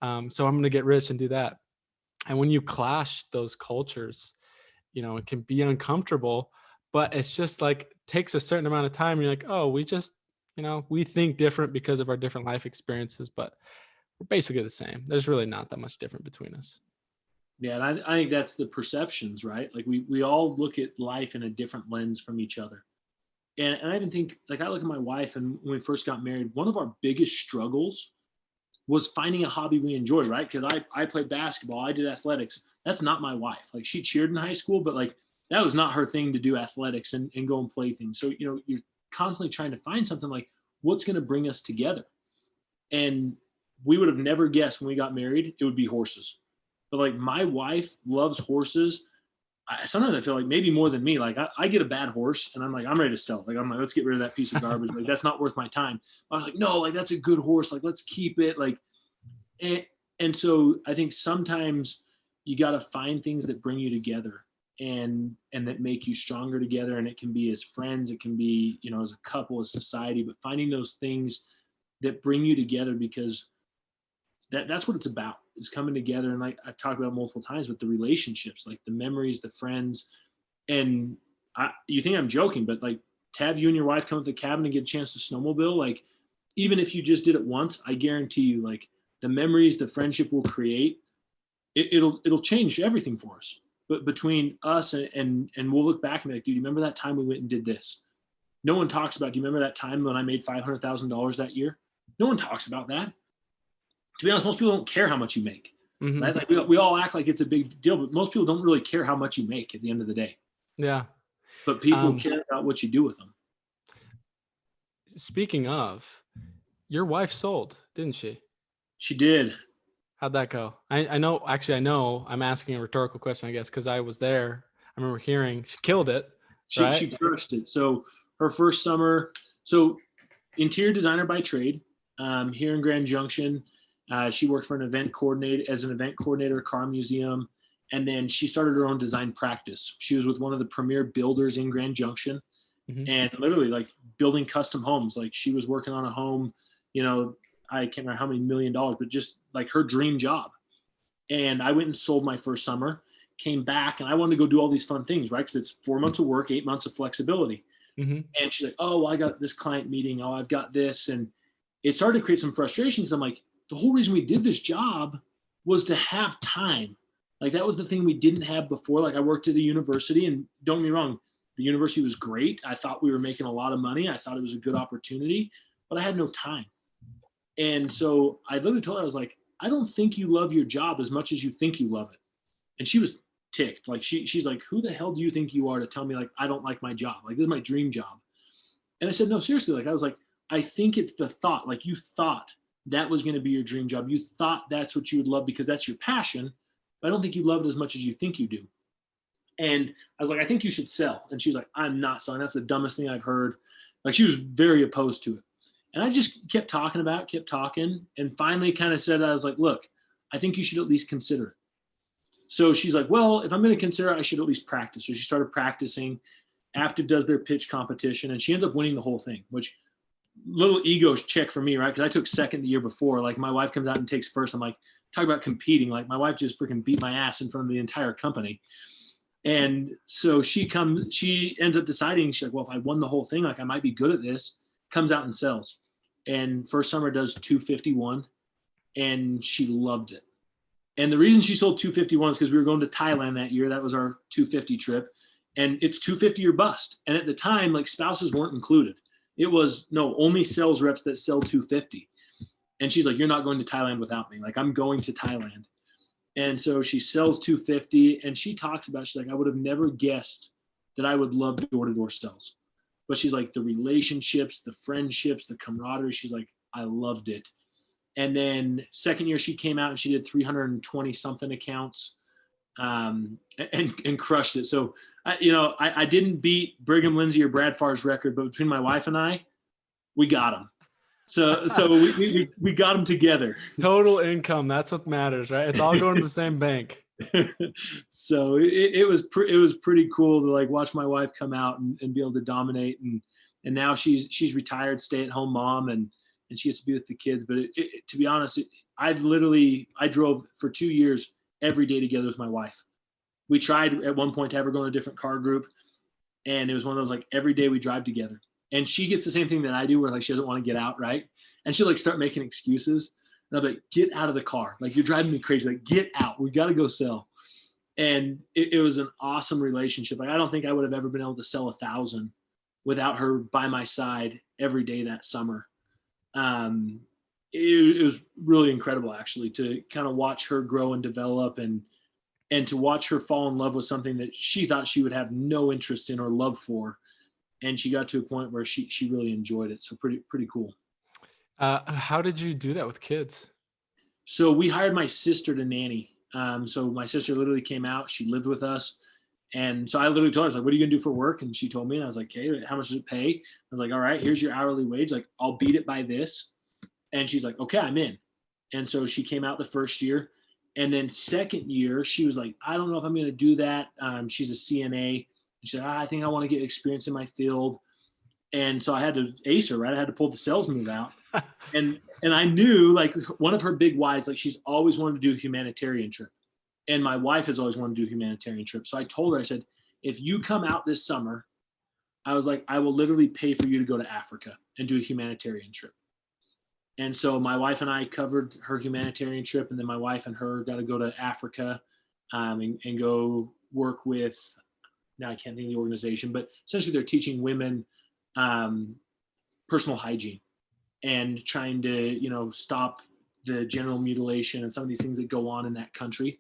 So I'm going to get rich and do that. And when you clash those cultures, it can be uncomfortable, but it's just like takes a certain amount of time. You're like, oh, we just, we think different because of our different life experiences, but we're basically the same. There's really not that much different between us. Yeah, and I think that's the perceptions, right? Like we all look at life in a different lens from each other. And I even think, like, I look at my wife, and when we first got married, one of our biggest struggles was finding a hobby we enjoyed, right? Because I played basketball, I did athletics. That's not my wife. Like, she cheered in high school, but like that was not her thing to do, athletics and go and play things. So, you're constantly trying to find something like what's going to bring us together. And we would have never guessed when we got married it would be horses. But like my wife loves horses. Sometimes I feel like maybe more than me. Like I get a bad horse and I'm like, I'm ready to sell it. Like I'm like, let's get rid of that piece of garbage. Like that's not worth my time. I was like, no, like that's a good horse. Like let's keep it. Like, and so I think sometimes you got to find things that bring you together and that make you stronger together. And it can be as friends, it can be, as a couple, as society, but finding those things that bring you together, because that's what it's about, is coming together. And like I've talked about multiple times with the relationships, like the memories, the friends. And you think I'm joking, but like to have you and your wife come to the cabin and get a chance to snowmobile, like even if you just did it once, I guarantee you, like the memories, the friendship we'll create, it'll change everything for us. But between us and we'll look back and be like, dude, you remember that time we went and did this? No one talks about, do you remember that time when I made $500,000 that year? No one talks about that. To be honest, most people don't care how much you make. Mm-hmm. Right? Like we all act like it's a big deal, but most people don't really care how much you make at the end of the day. Yeah. But people care about what you do with them. Speaking of, your wife sold, didn't she? She did. How'd that go? I know I'm asking a rhetorical question, I guess, because I was there. I remember hearing she killed it. She crushed it. So her first summer, so interior designer by trade, here in Grand Junction. She worked for an event coordinator, car museum. And then she started her own design practice. She was with one of the premier builders in Grand Junction, and literally like building custom homes. Like she was working on a home, I can't remember how many $1 million, but just like her dream job. And I went and sold my first summer, came back, and I wanted to go do all these fun things, right? Because it's 4 months of work, 8 months of flexibility. And she's like, oh, well, I got this client meeting. Oh, I've got this. And it started to create some frustration, because I'm like, the whole reason we did this job was to have time. Like that was the thing we didn't have before. Like I worked at a university, and don't get me wrong, the university was great. I thought we were making a lot of money. I thought it was a good opportunity, but I had no time. And so I literally told her, I was like, I don't think you love your job as much as you think you love it. And she was ticked. Like she's like, who the hell do you think you are to tell me like I don't like my job? Like this is my dream job. And I said, no, seriously. Like I was like, I think it's the thought. Like you thought that was going to be your dream job. You thought that's what you would love because that's your passion. But I don't think you love it as much as you think you do. And I was like, I think you should sell. And she's like, I'm not selling. That's the dumbest thing I've heard. Like she was very opposed to it. And I just kept talking, and finally kind of said, I was like, look, I think you should at least consider it. So she's like, well, if I'm going to consider it, I should at least practice. So she started practicing. Aptive does their pitch competition, and she ends up winning the whole thing, which little ego check for me, right? Because I took second the year before. Like my wife comes out and takes first. I'm like, talk about competing. Like my wife just freaking beat my ass in front of the entire company. And so she ends up deciding, she's like, well, if I won the whole thing, like I might be good at this. Comes out and sells. And first summer does 251, and she loved it. And the reason she sold 251 is because we were going to Thailand that year. That was our 250 trip. And it's 250 or bust. And at the time, like spouses weren't included. It was only sales reps that sell 250. And she's like, you're not going to Thailand without me. Like I'm going to Thailand. And so she sells 250, and she talks about, she's like, I would have never guessed that I would love door-to-door sales. But she's like, the relationships, the friendships, the camaraderie, she's like, I loved it. And then second year she came out and she did 320 something accounts, and crushed it. So, I didn't beat Brigham, Lindsay, or Brad Farr's record, but between my wife and I, we got them. So we got them together. Total income. That's what matters, right? It's all going to the same bank. So it was pretty cool to like watch my wife come out and be able to dominate. And now she's retired, stay-at-home mom, and she gets to be with the kids. But to be honest, I drove for 2 years every day together with my wife. We tried at one point to have her go in a different car group, and it was one of those like every day we drive together. And she gets the same thing that I do, where like she doesn't want to get out, right? And she'll like start making excuses. And I'll be like, get out of the car. Like, you're driving me crazy. Like, get out. We got to go sell. And it was an awesome relationship. Like, I don't think I would have ever been able to sell 1,000 without her by my side every day that summer. Um, it was really incredible, actually, to kind of watch her grow and develop, and to watch her fall in love with something that she thought she would have no interest in or love for, and she got to a point where she really enjoyed it. So pretty cool. How did you do that with kids? So we hired my sister to nanny. So my sister literally came out. She lived with us. And so I literally told her, I was like, what are you going to do for work? And she told me, and I was like, okay, how much does it pay? I was like, all right, here's your hourly wage. Like, I'll beat it by this. And she's like, okay, I'm in. And so she came out the first year. And then second year, she was like, I don't know if I'm going to do that. She's a CNA. She said, I think I want to get experience in my field. And so I had to ace her, right? I had to pull the sales move out. And I knew, like, one of her big whys, like, she's always wanted to do a humanitarian trip. And my wife has always wanted to do a humanitarian trip. So I told her, I said, if you come out this summer, I was like, I will literally pay for you to go to Africa and do a humanitarian trip. And so my wife and I covered her humanitarian trip. And then my wife and her got to go to Africa, and go work with, now I can't think of the organization, but essentially they're teaching women personal hygiene and trying to, stop the genital mutilation and some of these things that go on in that country.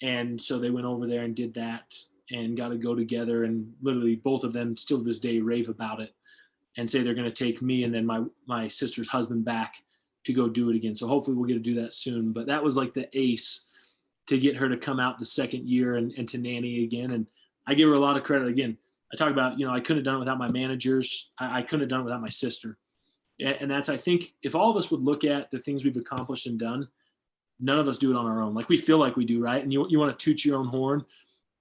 And so they went over there and did that and got to go together, and literally both of them still to this day rave about it and say they're going to take me and then my sister's husband back to go do it again. So hopefully we'll get to do that soon. But that was like the ace to get her to come out the second year and to nanny again. And I give her a lot of credit. Again, I talk about, I couldn't have done it without my managers. I couldn't have done it without my sister. And that's, I think, if all of us would look at the things we've accomplished and done, none of us do it on our own. Like, we feel like we do, right? And you want to toot your own horn.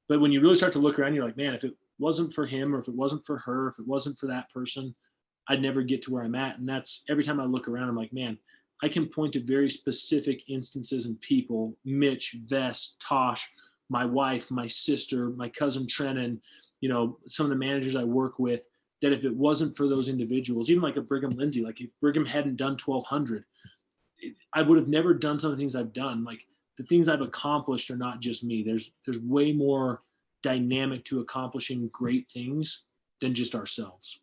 But when you really start to look around, you're like, man, if it wasn't for him, or if it wasn't for her, if it wasn't for that person, I'd never get to where I'm at. And that's, every time I look around, I'm like, man, I can point to very specific instances and people, Mitch, Vess, Tosh, my wife, my sister, my cousin Trennan, some of the managers I work with, that if it wasn't for those individuals, even like a Brigham Lindsay, like if Brigham hadn't done 1,200, I would have never done some of the things I've done. Like, the things I've accomplished are not just me. There's way more dynamic to accomplishing great things than just ourselves.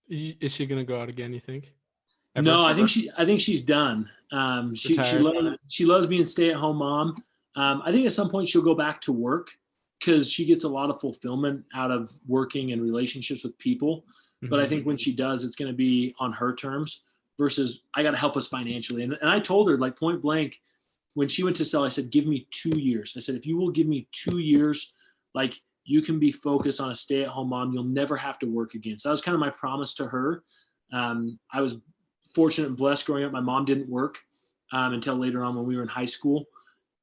Is she going to go out again, you think? No, I think she's done. She loves being a stay-at-home mom. I think at some point she'll go back to work, because she gets a lot of fulfillment out of working and relationships with people. Mm-hmm. But I think when she does, it's going to be on her terms versus I got to help us financially. And I told her, like, point blank, when she went to sell, I said, give me 2 years. I said, if you will give me 2 years, like, you can be focused on a stay-at-home mom. You'll never have to work again. So that was kind of my promise to her. I was fortunate and blessed growing up. My mom didn't work until later on when we were in high school.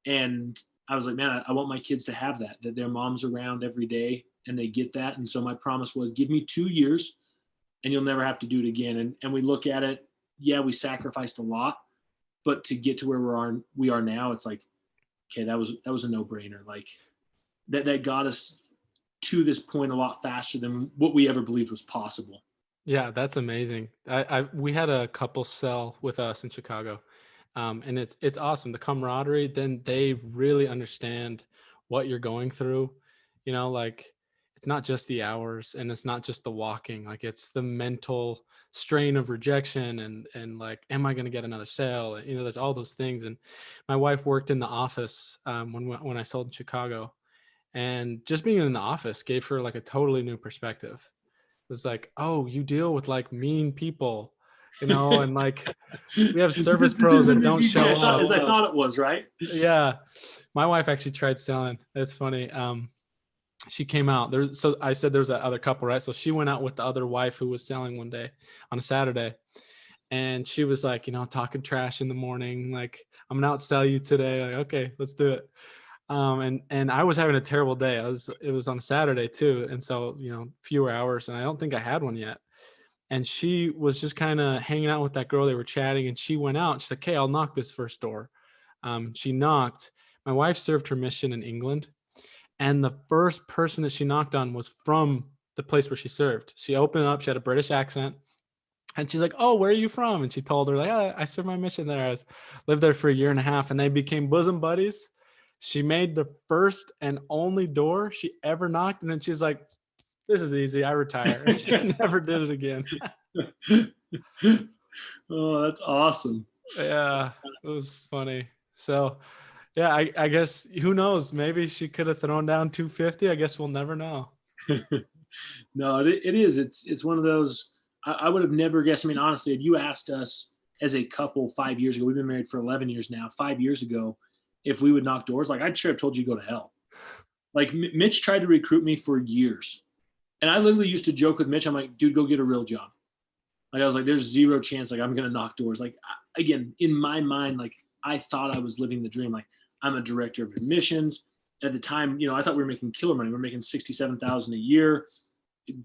And I was like, man, I want my kids to have that their mom's around every day and they get that. And so my promise was, give me 2 years and you'll never have to do it again. And we look at it. Yeah, we sacrificed a lot, but to get to where we are now, it's like, okay, that was a no-brainer. Like, that got us to this point a lot faster than what we ever believed was possible. Yeah, that's amazing. We had a couple sell with us in Chicago. And it's awesome. The camaraderie, then they really understand what you're going through. Like, it's not just the hours and it's not just the walking, like it's the mental strain of rejection and like, am I going to get another sale? There's all those things. And my wife worked in the office when I sold in Chicago, and just being in the office gave her like a totally new perspective. It was like, oh, you deal with like mean people, and like we have service pros that don't show up. As I thought it was, right? Yeah. My wife actually tried selling. It's funny. She came out there. So I said there was that other couple, right? So she went out with the other wife who was selling one day on a Saturday. And she was like, talking trash in the morning. Like, I'm gonna outsell you today. Like, okay, let's do it. And I was having a terrible day. It was on a Saturday too. And so, fewer hours, and I don't think I had one yet. And she was just kind of hanging out with that girl. They were chatting, and she went out. She's like, okay, I'll knock this first door. She knocked. My wife served her mission in England. And the first person that she knocked on was from the place where she served. She opened up. She had a British accent. And she's like, oh, where are you from? And she told her, like, I served my mission there. I lived there for 1.5 years. And they became bosom buddies. She made the first and only door she ever knocked, and then she's like, "This is easy. I retire." She never did it again. Oh, that's awesome. Yeah, it was funny. So, yeah, I guess who knows? Maybe she could have thrown down 250. I guess we'll never know. No, it is. It's one of those. I would have never guessed. I mean, honestly, if you asked us as a couple 5 years ago, we've been married for 11 years now. 5 years ago, if we would knock doors, like I'd sure have told you to go to hell. Like Mitch tried to recruit me for years, and I literally used to joke with Mitch. I'm like, dude, go get a real job. Like I was like, there's zero chance like I'm gonna knock doors. Like again, in my mind, like I thought I was living the dream. Like I'm a director of admissions. At the time, I thought we were making killer money. We were making $67,000 a year,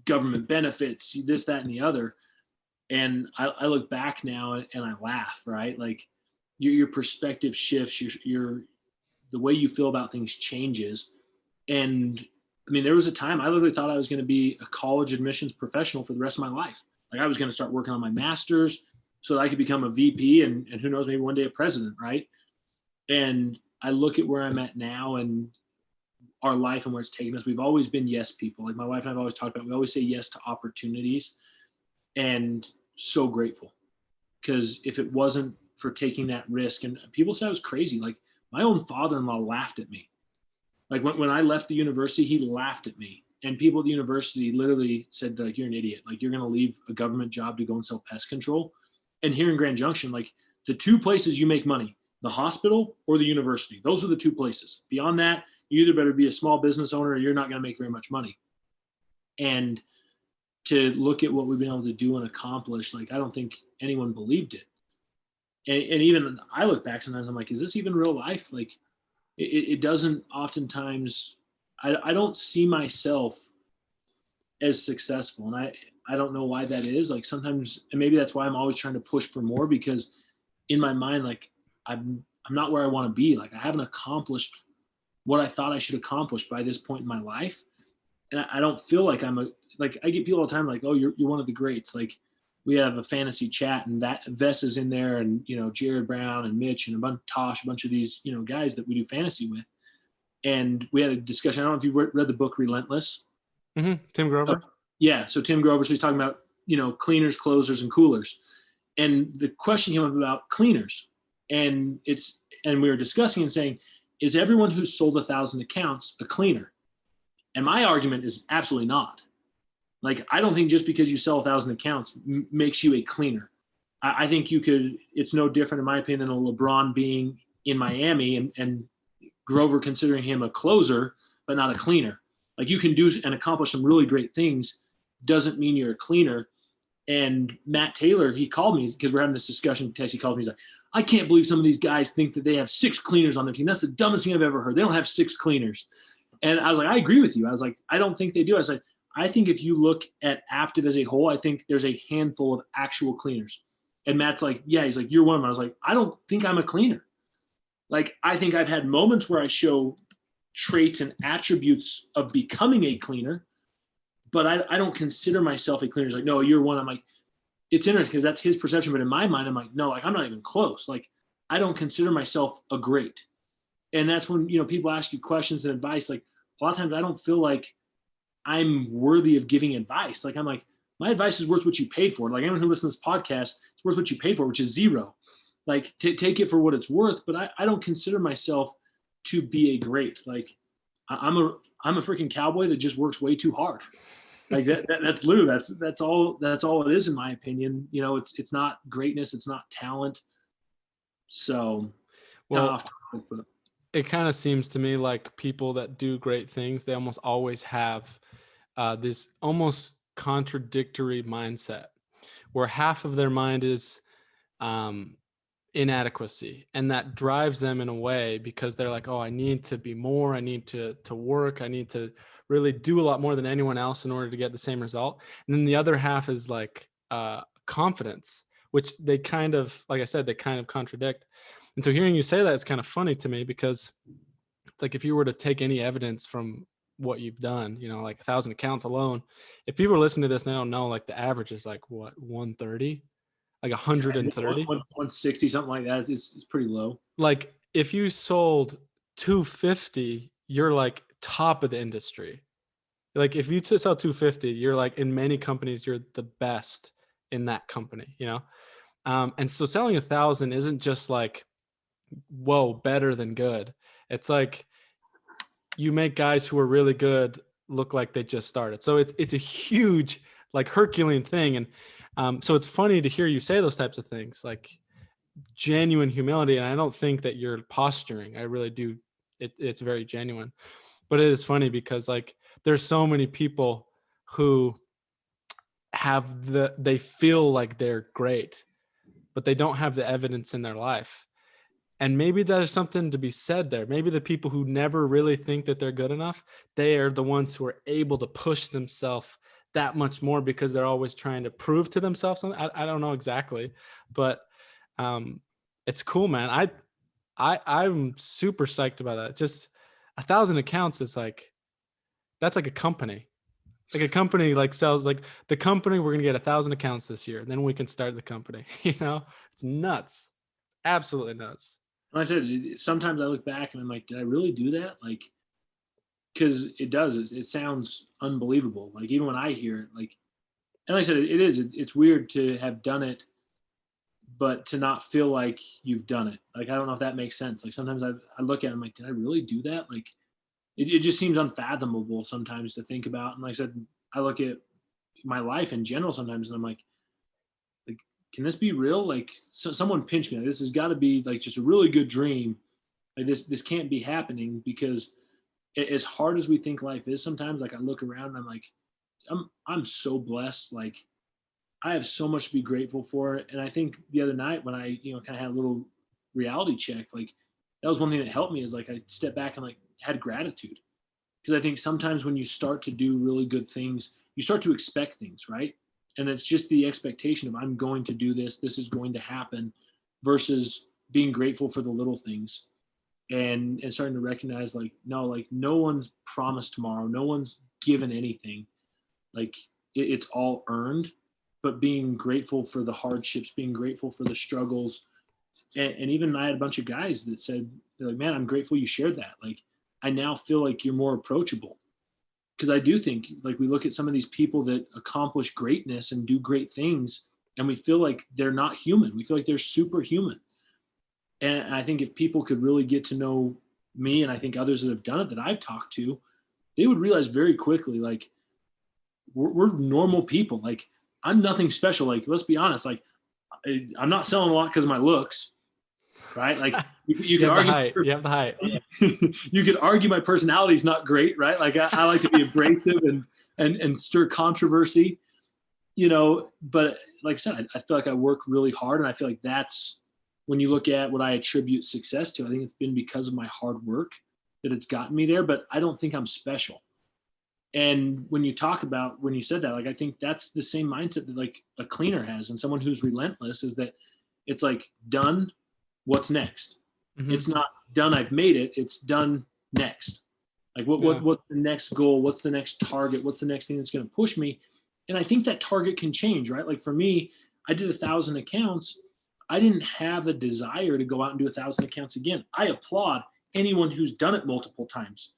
government benefits, this, that, and the other. And I look back now and I laugh, right? Like your perspective shifts, your the way you feel about things changes. And I mean, there was a time I literally thought I was going to be a college admissions professional for the rest of my life. Like I was going to start working on my master's so that I could become a VP and who knows, maybe one day a president, right? And I look at where I'm at now and our life and where it's taken us. We've always been yes people. Like my wife and I've always talked about, we always say yes to opportunities, and so grateful. Because if it wasn't for taking that risk, and people said I was crazy, like my own father-in-law laughed at me. Like when I left the university, he laughed at me. And people at the university literally said, like, you're an idiot. Like, you're going to leave a government job to go and sell pest control. And here in Grand Junction, like the two places you make money, the hospital or the university, those are the two places. Beyond that, you either better be a small business owner or you're not going to make very much money. And to look at what we've been able to do and accomplish, like, I don't think anyone believed it. And even I look back sometimes, I'm like, is this even real life? Like, it doesn't oftentimes, I don't see myself as successful. And I don't know why that is. Like sometimes, and maybe that's why I'm always trying to push for more, because in my mind, like I'm not where I want to be. Like I haven't accomplished what I thought I should accomplish by this point in my life. And I don't feel like like I get people all the time like, oh, you're one of the greats. Like we have a fantasy chat and that Vess is in there and, Jared Brown and Mitch and a bunch of these, guys that we do fantasy with. And we had a discussion. I don't know if you've read the book Relentless. Mm-hmm. Tim Grover. Yeah. So Tim Grover, so he's talking about, cleaners, closers, and coolers. And the question came up about cleaners. And we were discussing and saying, is everyone who's sold 1,000 accounts a cleaner? And my argument is absolutely not. Like, I don't think just because you sell 1,000 accounts makes you a cleaner. I think it's no different in my opinion than a LeBron being in Miami and Grover considering him a closer, but not a cleaner. Like you can do and accomplish some really great things, doesn't mean you're a cleaner. And Matt Taylor, he called me because we're having this discussion. He called me. He's like, I can't believe some of these guys think that they have 6 cleaners on their team. That's the dumbest thing I've ever heard. They don't have 6 cleaners. And I was like, I agree with you. I was like, I don't think they do. I was like, I think if you look at Aptive as a whole, I think there's a handful of actual cleaners. And Matt's like, yeah, he's like, you're one of them. I was like, I don't think I'm a cleaner. Like, I think I've had moments where I show traits and attributes of becoming a cleaner, but I don't consider myself a cleaner. He's like, no, you're one. I'm like, it's interesting because that's his perception. But in my mind, I'm like, no, like I'm not even close. Like, I don't consider myself a great. And that's when, people ask you questions and advice. Like a lot of times I don't feel like I'm worthy of giving advice. Like I'm like, my advice is worth what you paid for. Like anyone who listens to this podcast, it's worth what you paid for, which is zero. Like take it for what it's worth. But I don't consider myself to be a great. Like I'm a freaking cowboy that just works way too hard. Like that's literally that's all it is in my opinion. It's not greatness, it's not talent. So well, it kind of seems to me like people that do great things, they almost always have this almost contradictory mindset where half of their mind is inadequacy, and that drives them in a way because they're like, oh, I need to be more, I need to work, I need to really do a lot more than anyone else in order to get the same result. And then the other half is like confidence, which they kind of, like I said, they kind of contradict. And so hearing you say that is kind of funny to me because it's like if you were to take any evidence from what you've done, like 1,000 accounts alone, if people are listening to this and they don't know, like the average is like what, 130, like 130, 160, something like that is pretty low. Like if you sold 250, you're like top of the industry. Like if you sell 250, you're like in many companies, you're the best in that company, you know? And so selling 1,000 isn't just like, whoa, better than good. It's like you make guys who are really good look like they just started. So it's a huge, like Herculean thing. And so it's funny to hear you say those types of things, like genuine humility. And I don't think that you're posturing. I really do. It's very genuine. But it is funny because like there's so many people who they feel like they're great, but they don't have the evidence in their life. And maybe there's something to be said there. Maybe the people who never really think that they're good enough, they are the ones who are able to push themselves that much more because they're always trying to prove to themselves something. I don't know exactly, but it's cool, man. I'm super psyched about that. Just 1,000 accounts is like, that's like a company. Like a company like sells like the company, we're going to get 1,000 accounts this year. And then we can start the company, you know, it's nuts. Absolutely nuts. Like I said, sometimes I look back and I'm like, did I really do that? Like, because it does. It sounds unbelievable. Like even when I hear it, like, and like I said, it's weird to have done it, but to not feel like you've done it. Like I don't know if that makes sense. Like sometimes I look at it, I'm like, did I really do that? Like it just seems unfathomable sometimes to think about. And like I said, I look at my life in general sometimes, and I'm like, can this be real? Like someone pinch me. Like, this has got to be like just a really good dream. Like this can't be happening because as hard as we think life is sometimes, like I look around and I'm like, I'm so blessed. Like I have so much to be grateful for. And I think the other night when I, kind of had a little reality check, like that was one thing that helped me is like I stepped back and like had gratitude. Because I think sometimes when you start to do really good things, you start to expect things, right? And it's just the expectation of I'm going to do this, this is going to happen, versus being grateful for the little things and starting to recognize like no one's promised tomorrow, no one's given anything. Like it's all earned, but being grateful for the hardships, being grateful for the struggles. And even I had a bunch of guys that said, they're like, man, I'm grateful you shared that. Like I now feel like you're more approachable. Because I do think like we look at some of these people that accomplish greatness and do great things, and we feel like they're not human. We feel like they're superhuman. And I think if people could really get to know me, and I think others that have done it that I've talked to, they would realize very quickly, like we're normal people. Like I'm nothing special. Like let's be honest. Like I'm not selling a lot because of my looks, right? Like you could argue you have the height. You could argue my personality is not great, right? Like I like to be abrasive and stir controversy, but like I said, I feel like I work really hard, and I feel like that's when you look at what I attribute success to. I think it's been because of my hard work that it's gotten me there, but I don't think I'm special. And when you said that, like I think that's the same mindset that like a cleaner has, and someone who's relentless is that it's like done, what's next? Mm-hmm. It's not done, I've made it, it's done, next. Like what's the next goal? What's the next target? What's the next thing that's going to push me? And I think that target can change, right? Like for me, I did 1,000 accounts. I didn't have a desire to go out and do 1,000 accounts again. I applaud anyone who's done it multiple times.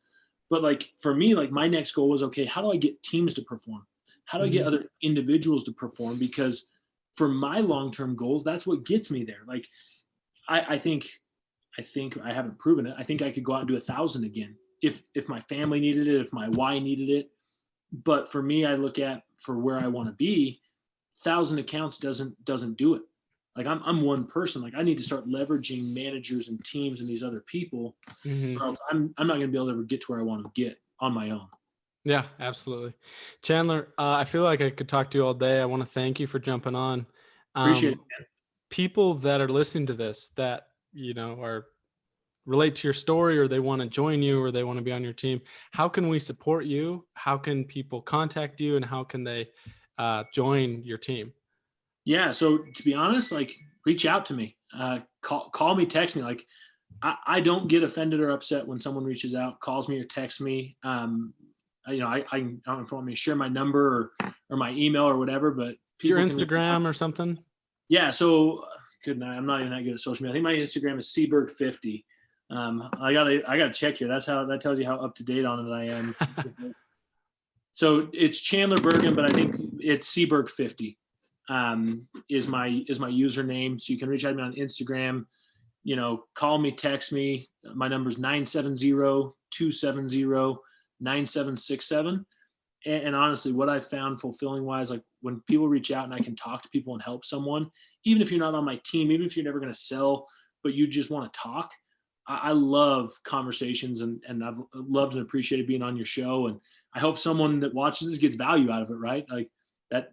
But like for me, like my next goal was, okay, how do I get teams to perform? How do I get other individuals to perform? Because for my long-term goals, that's what gets me there. Like I think I haven't proven it. I think I could go out and do 1,000 again if my family needed it, if my why needed it. But for me, I look at for where I want to be, 1,000 accounts doesn't do it. Like I'm one person. Like I need to start leveraging managers and teams and these other people. Or else I'm not going to be able to ever get to where I want to get on my own. Yeah, absolutely. Chandler, I feel like I could talk to you all day. I want to thank you for jumping on. Appreciate it, man. People that are listening to this that, are relate to your story, or they want to join you, or they want to be on your team, how can we support you? How can people contact you, and how can they join your team? Yeah. So to be honest, like reach out to me, call me, text me. Like I don't get offended or upset when someone reaches out, calls me or texts me. I don't know if you want me to share my number or my email or whatever, but your Instagram or something. Yeah. So good night. I'm not even that good at social media. I think my Instagram is Seberg50. I gotta check here. That tells you how up to date on it I am. So it's Chandler Burgon, but I think it's Seaberg50 is my username. So you can reach out to me on Instagram. Call me, text me. My number is 970-270-9767. And honestly, what I found fulfilling wise, like when people reach out and I can talk to people and help someone, even if you're not on my team, even if you're never going to sell, but you just want to talk, I love conversations, and I've loved and appreciated being on your show. And I hope someone that watches this gets value out of it, right? Like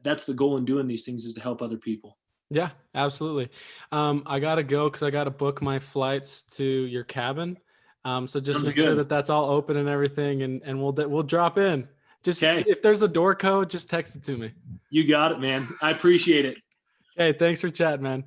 that's the goal in doing these things, is to help other people. Yeah, absolutely. I got to go because I got to book my flights to your cabin. So just make sure that that's all open and everything, and we'll drop in. Just if there's a door code, just text it to me. You got it, man. I appreciate it. Hey, thanks for chatting, man.